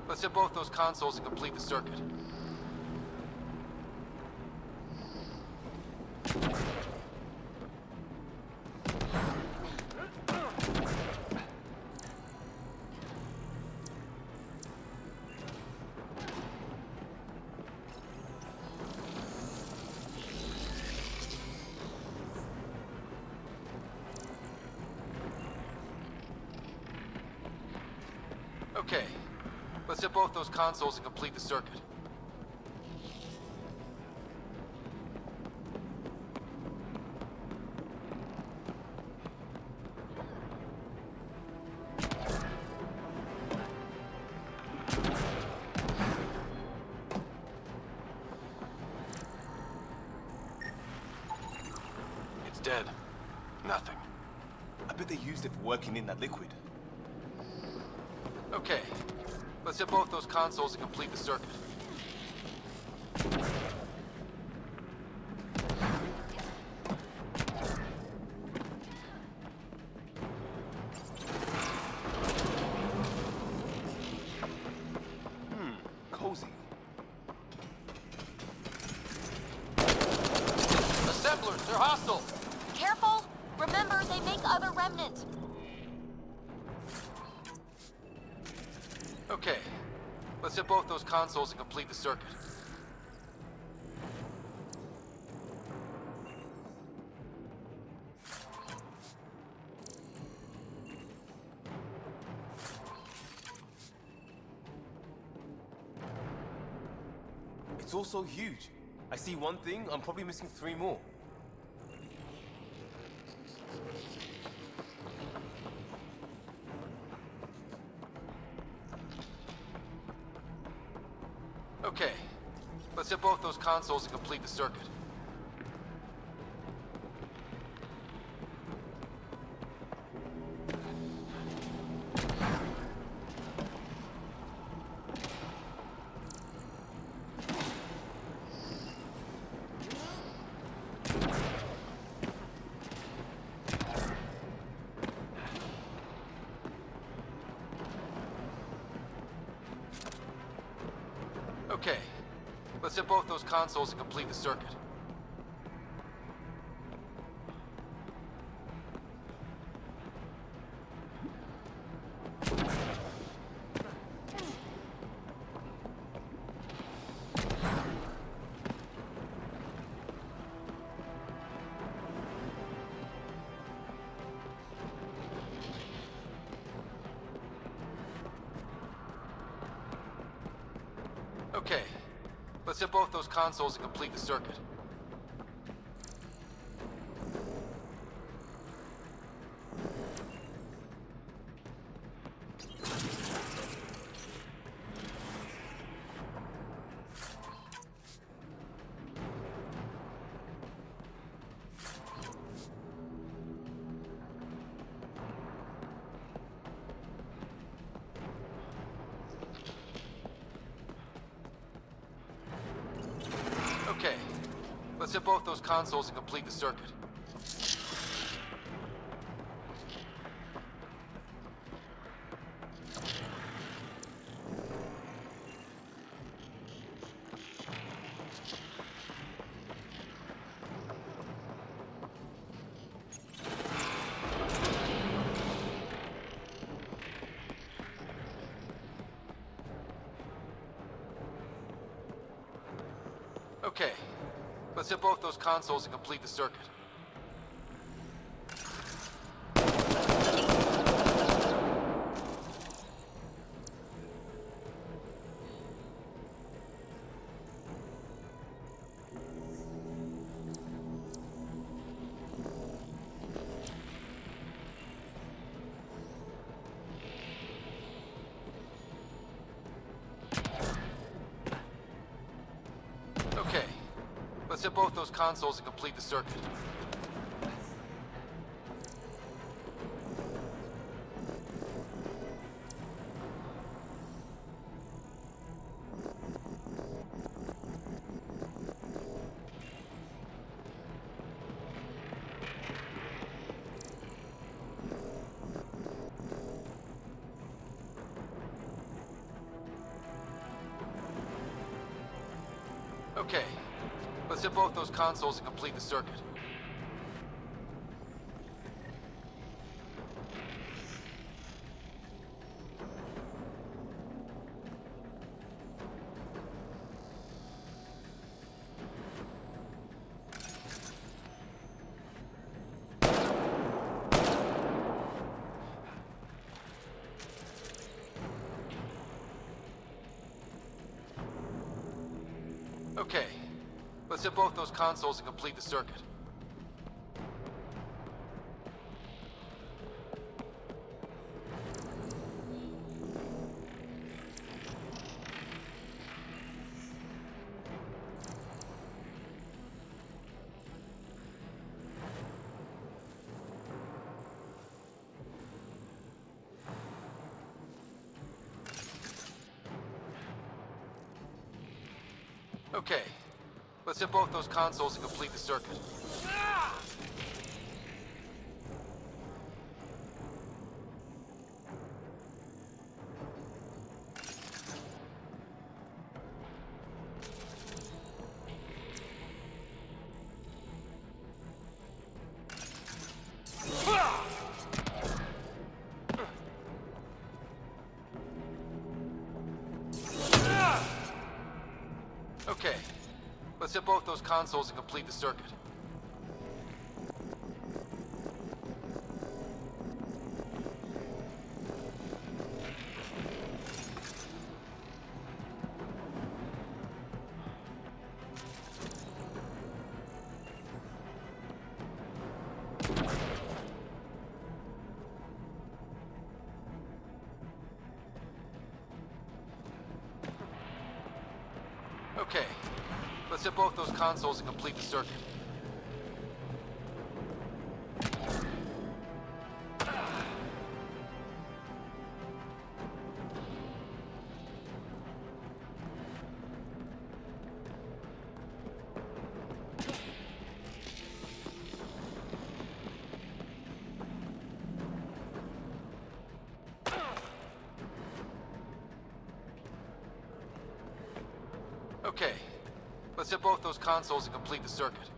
Let's hit both those consoles and complete the circuit. Okay, let's hit both those consoles and complete the circuit. It's dead. Nothing. I bet they used it for working in that liquid. Okay, let's hit both those consoles and complete the circuit. Cozy. Assemblers, they're hostile! Careful! Remember, they make other remnant. Okay, let's hit both those consoles and complete the circuit. It's all so huge. I see one thing, I'm probably missing 3 more. Okay, let's hit both those consoles and complete the circuit. Okay, let's hit both those consoles and complete the circuit. Okay, let's hit both those consoles and complete the circuit. Okay, let's hit both those consoles and complete the circuit. Okay, let's hit both those consoles and complete the circuit. Okay, let's hit both those consoles and complete the circuit. Okay, let's hit both those consoles and complete the circuit. Let's hit both those consoles and complete the circuit. Okay, let's hit both those consoles and complete the circuit. Okay, let's hit both those consoles and complete the circuit. Okay, let's hit both those consoles and complete the circuit. Okay, let's hit both those consoles and complete the circuit.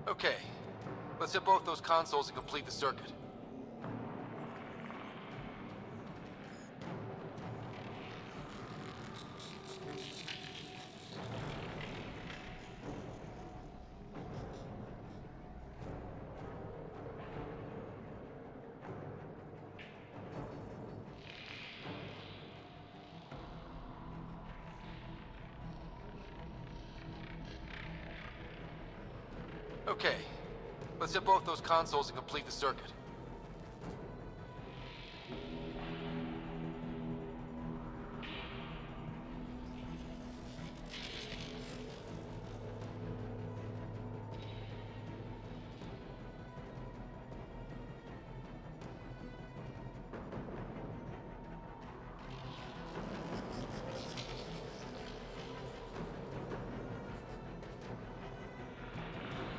Okay, let's hit both those consoles and complete the circuit. Okay, let's hit both those consoles and complete the circuit.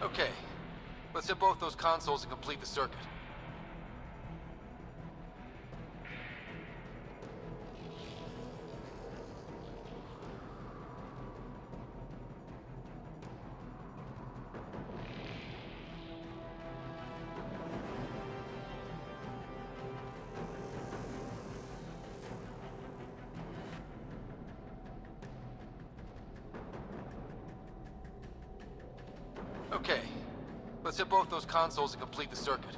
Okay, let's hit both those consoles and complete the circuit. Okay, let's hit both those consoles and complete the circuit.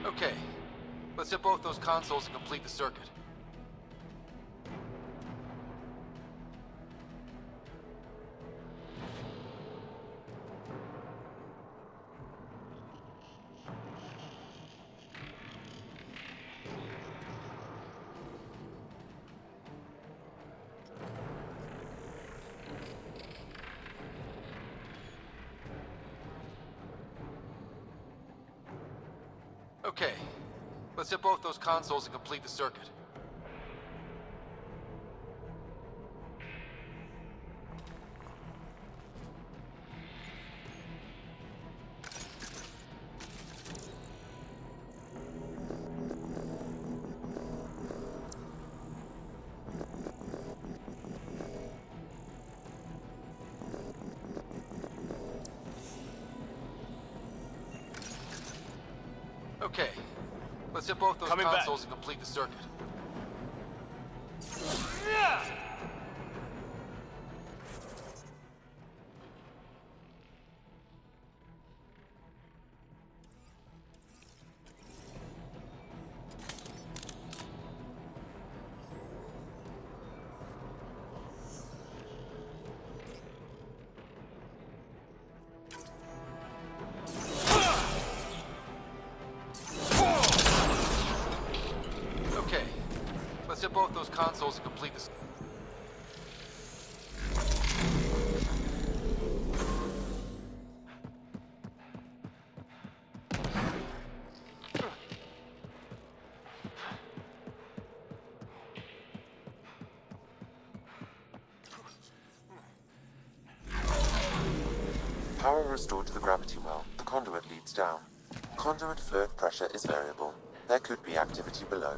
Okay, let's hit both those consoles and complete the circuit. Okay, let's hit both those consoles and complete the circuit. Okay. Let's hit both those Coming back. consoles and complete the circuit. Okay. Let's hit both those consoles and complete this. Power restored to the gravity well. The conduit leads down. Conduit fluid pressure is variable. There could be activity below.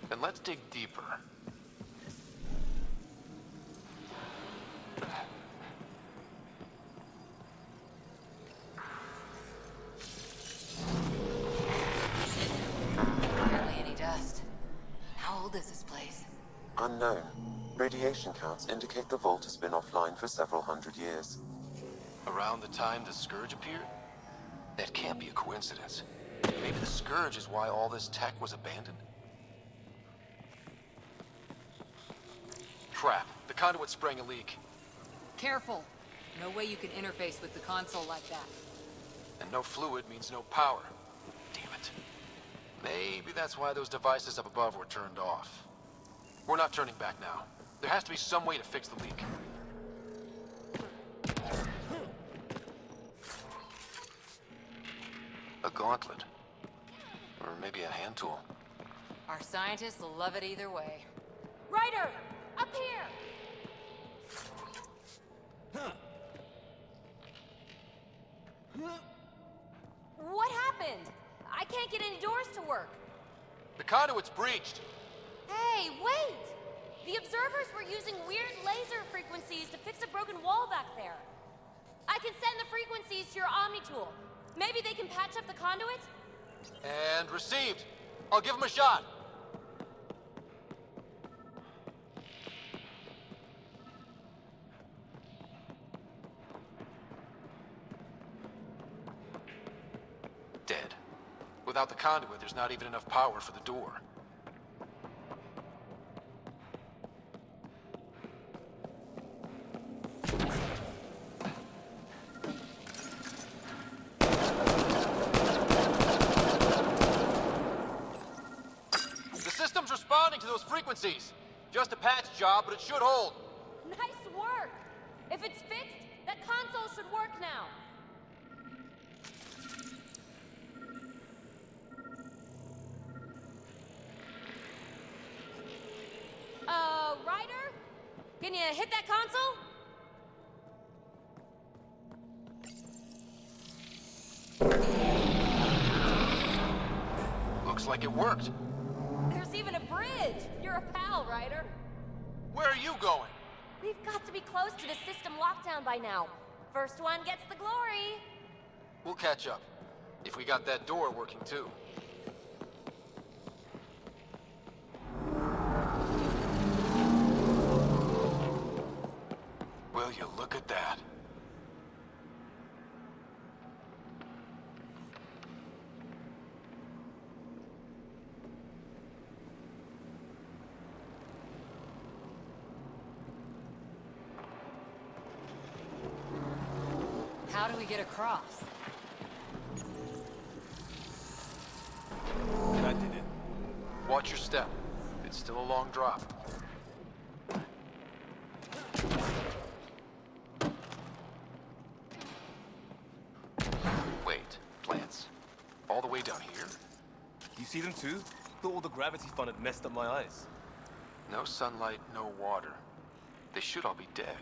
Then let's dig deeper. Hardly any dust. How old is this place? Unknown. Radiation counts indicate the vault has been offline for several hundred years. Around the time the Scourge appeared? That can't be a coincidence. Maybe the Scourge is why all this tech was abandoned? Crap. The conduit sprang a leak. Careful. No way you can interface with the console like that. And no fluid means no power. Damn it. Maybe that's why those devices up above were turned off. We're not turning back now. There has to be some way to fix the leak. A gauntlet. Or maybe a hand tool. Our scientists will love it either way. Ryder! Up here! What happened? I can't get any doors to work. The conduit's breached. Hey, wait! The observers were using weird laser frequencies to fix a broken wall back there. I can send the frequencies to your Omni tool. Maybe they can patch up the conduit? And received. I'll give him a shot. Dead. Without the conduit, there's not even enough power for the door. The system's responding to those frequencies. Just a patch job, but it should hold. Nice work! If it's fixed, that console should work now. Ryder? Can you hit that console? Looks like it worked. There's even a bridge. You're a pal, Ryder. Where are you going? We've got to be close to the system lockdown by now. First one gets the glory. We'll catch up. If we got that door working too. Will you look at that? How do we get across? That did it. Watch your step. It's still a long drop. Wait, plants? All the way down here? You see them too? Thought all the gravity fun had messed up my eyes. No sunlight, no water. They should all be dead.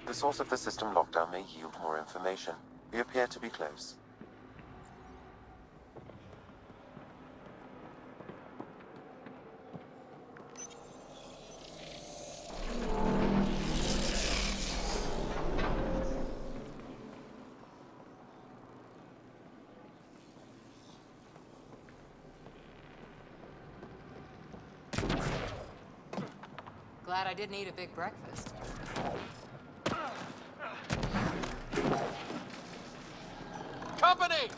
The source of the system lockdown may yield more information. We appear to be close. glad I didn't eat a big breakfast. Company!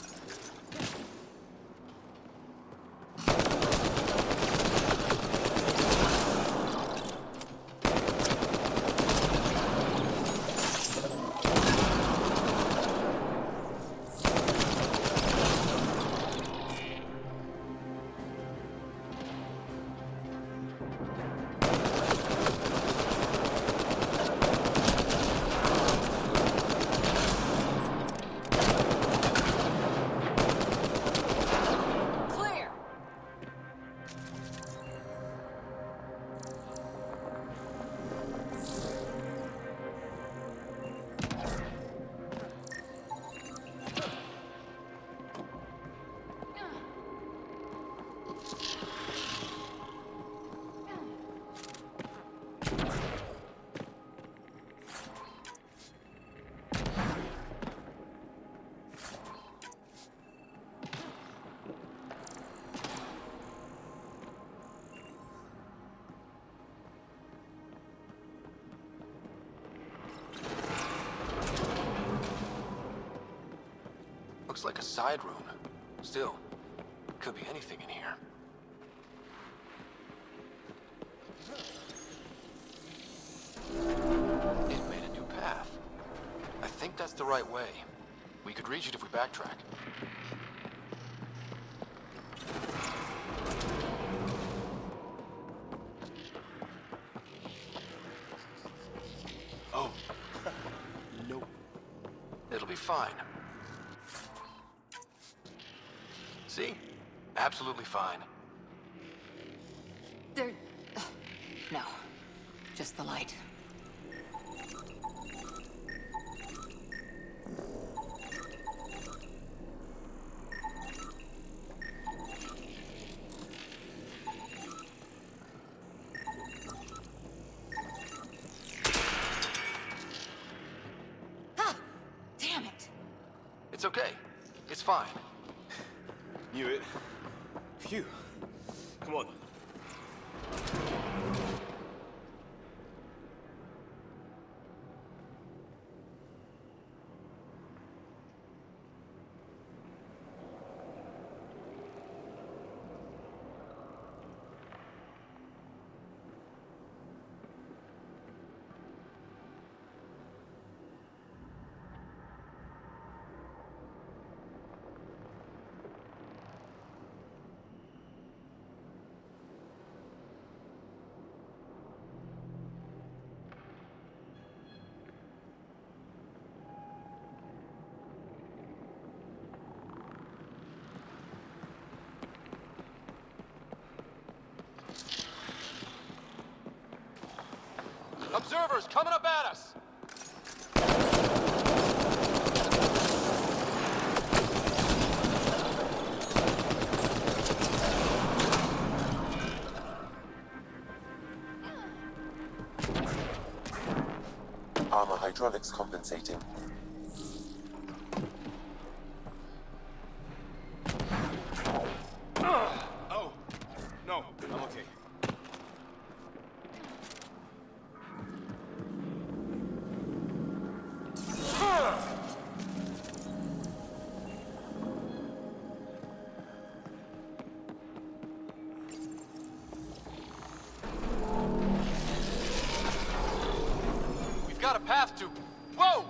Looks like a side room. Still, could be anything in here. It made a new path. I think that's the right way. We could reach it if we backtrack. Oh. No. It'll be fine. See? Absolutely fine. There... no. Just the light. Ah! Damn it! It's okay. It's fine. Knew it. Phew. Come on. Observers coming up at us! Armor hydraulics compensating. Oh. No, I'm okay. We've got a path to... Whoa!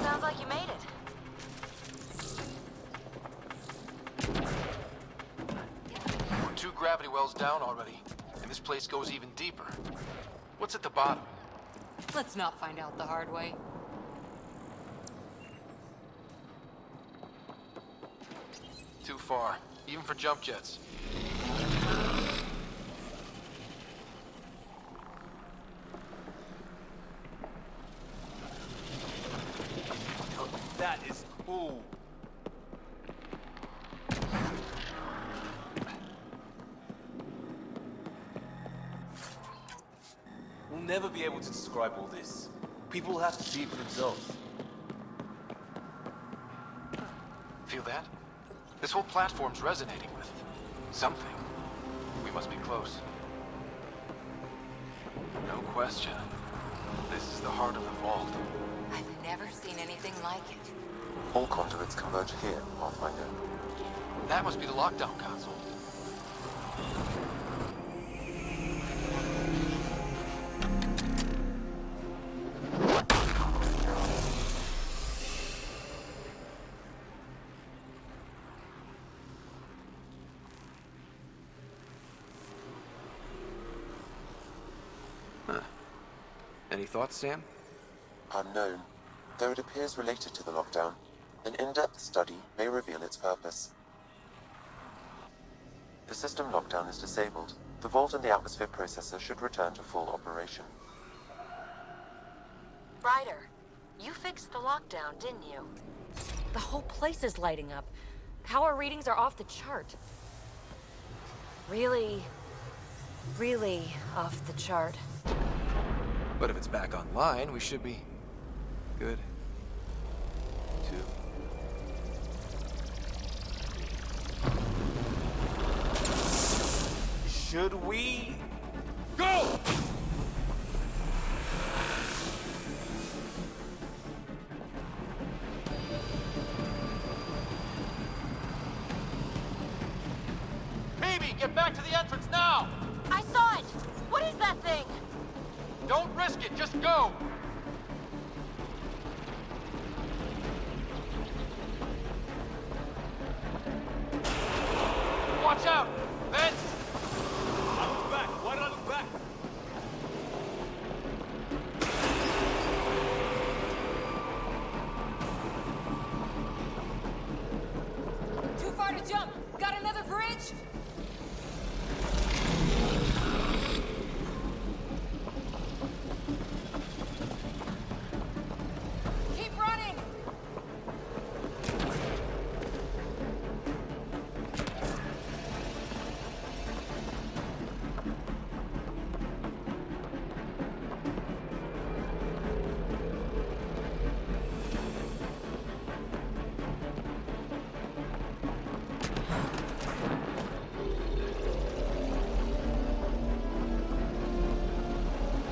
Sounds like you made it. We're 2 gravity wells down already, and this place goes even deeper. What's at the bottom? Let's not find out the hard way. Too far, even for jump jets. That is cool. never be able to describe all this. People will have to see it for themselves. Feel that? This whole platform's resonating with something. We must be close. No question. This is the heart of the vault. I've never seen anything like it. All conduits converge here, Pathfinder. That must be the lockdown console. Any thoughts, Sam? Unknown. Though it appears related to the lockdown, an in-depth study may reveal its purpose. The system lockdown is disabled. The vault and the atmosphere processor should return to full operation. Ryder, you fixed the lockdown, didn't you? The whole place is lighting up. Power readings are off the chart. Really off the chart. But if it's back online, we should be good, too. Should we go? Phoebe, get back to the entrance now! I saw it! What is that thing? Don't risk it, just go! Watch out! Vents! I looked back. Why did I look back? Too far to jump. Got another bridge? Keep running.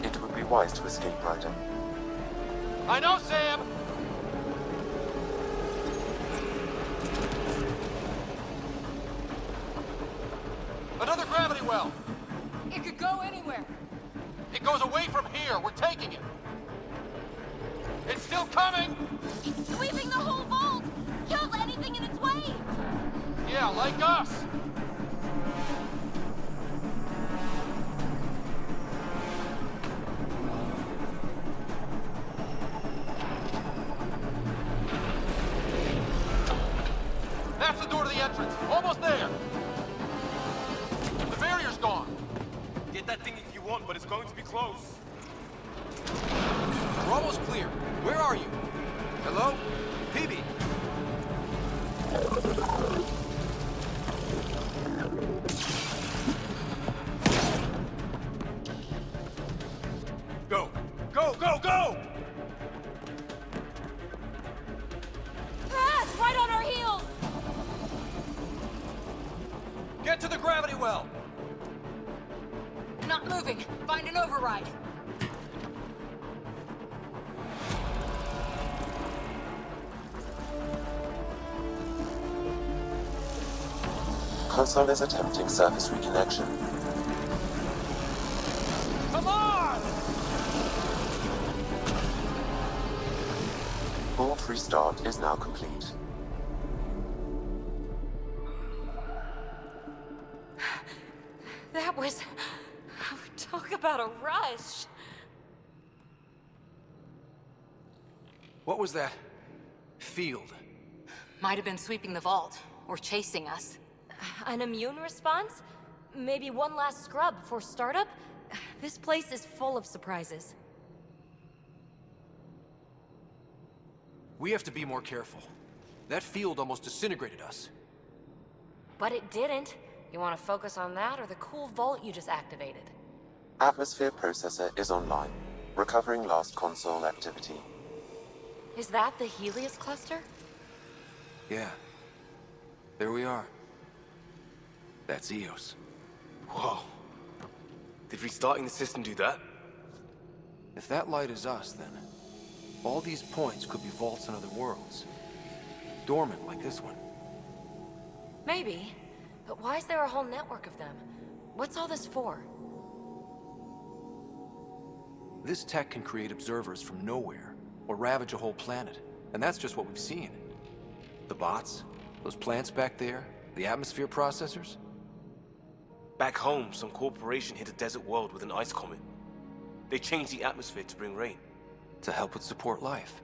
It would be wise to escape, Ryder. I know, Sam! Another gravity well! It could go anywhere. It goes away from here. We're taking it. It's still coming! It's sweeping the whole vault! Kills anything in its way! Yeah, like us! That's the door to the entrance. Almost there. The barrier's gone. Get that thing if you want, but it's going to be close. We're almost clear. Where are you? Hello? Phoebe? Go! Go, go, go! Ah, it's right on our heels. Get to the gravity well. Not moving. Find an override. Console is attempting surface reconnection. Come on! Vault restart is now complete. That was... Talk about a rush. What was that? Field. Might have been sweeping the vault, or chasing us. An immune response? Maybe one last scrub before startup? This place is full of surprises. We have to be more careful. That field almost disintegrated us. But it didn't. You want to focus on that or the cool vault you just activated? Atmosphere processor is online, recovering lost console activity. Is that the Helios cluster? Yeah. There we are. That's Eos. Whoa. Did restarting the system do that? If that light is us, then all these points could be vaults in other worlds. Dormant like this one. Maybe. But why is there a whole network of them? What's all this for? This tech can create observers from nowhere, or ravage a whole planet. And that's just what we've seen. The bots, those plants back there, the atmosphere processors. Back home, some corporation hit a desert world with an ice comet. They changed the atmosphere to bring rain. To help it support life.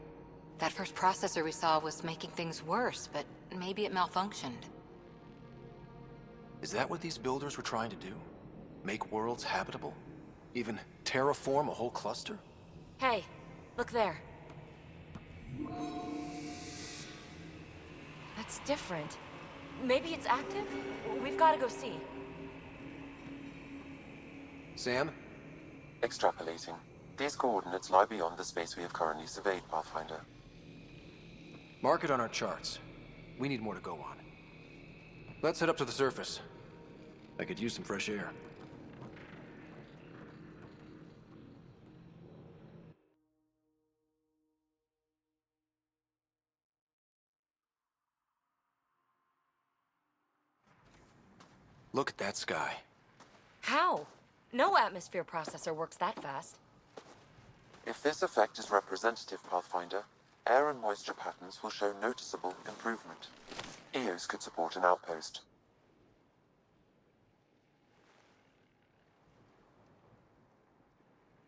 That first processor we saw was making things worse, but maybe it malfunctioned. Is that what these builders were trying to do? Make worlds habitable? Even terraform a whole cluster? Hey, look there. That's different. Maybe it's active? We've got to go see. Sam? Extrapolating. These coordinates lie beyond the space we have currently surveyed, Pathfinder. Mark it on our charts. We need more to go on. Let's head up to the surface. I could use some fresh air. Look at that sky. How? No atmosphere processor works that fast. If this effect is representative, Pathfinder, air and moisture patterns will show noticeable improvement. Eos could support an outpost.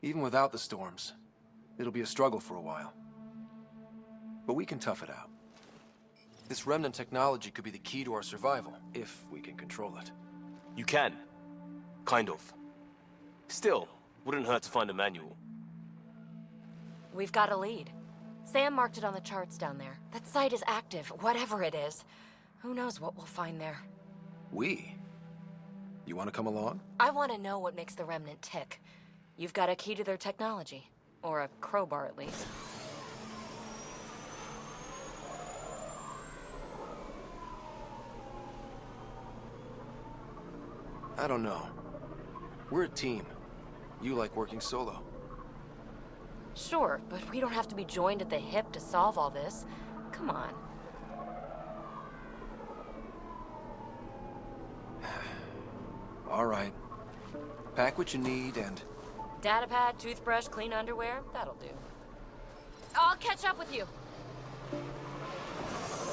Even without the storms, it'll be a struggle for a while. But we can tough it out. This remnant technology could be the key to our survival, if we can control it. You can. Kind of. Still, wouldn't hurt to find a manual. We've got a lead. Sam marked it on the charts down there. That site is active, whatever it is. Who knows what we'll find there. We? You want to come along? I want to know what makes the Remnant tick. You've got a key to their technology. Or a crowbar, at least. I don't know. We're a team. You like working solo. Sure, but we don't have to be joined at the hip to solve all this. Come on. All right. Pack what you need and... Datapad, toothbrush, clean underwear, that'll do. I'll catch up with you.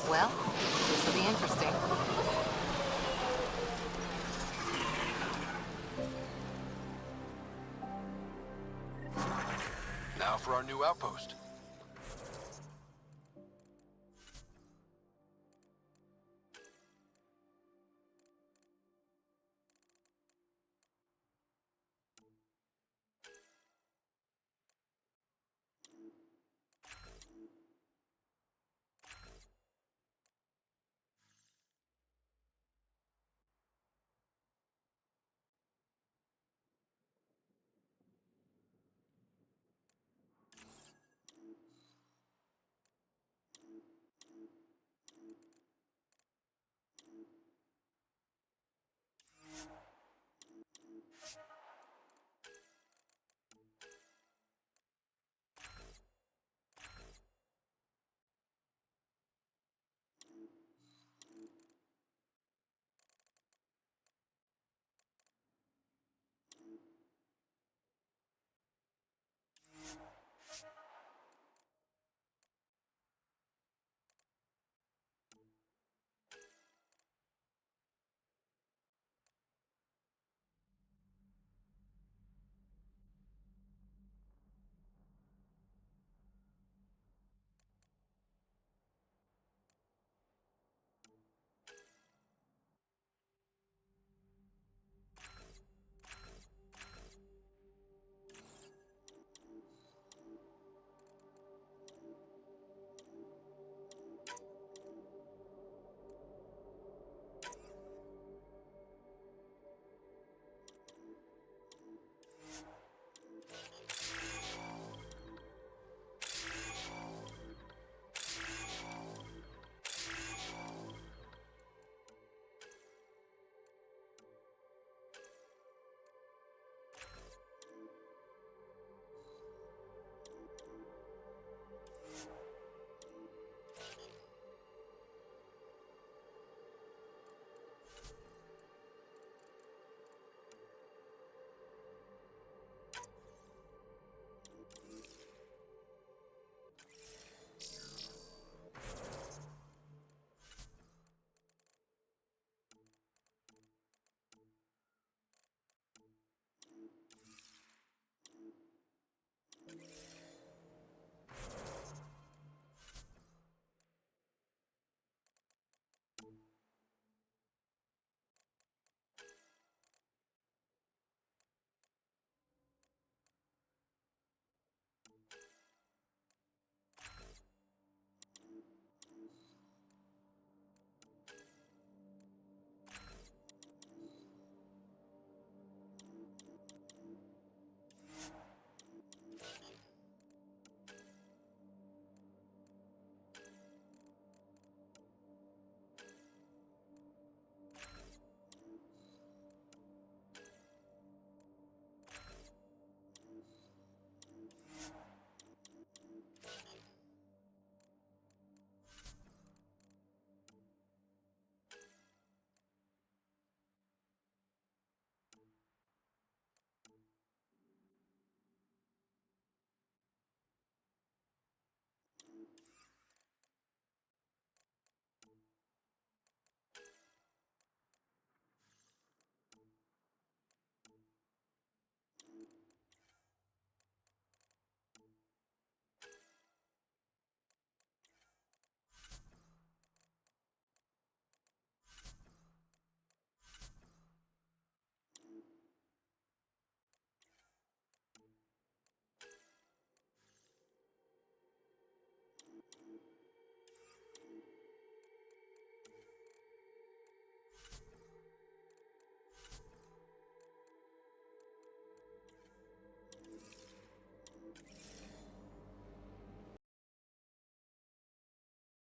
Well, this will be interesting. Now for our new outpost.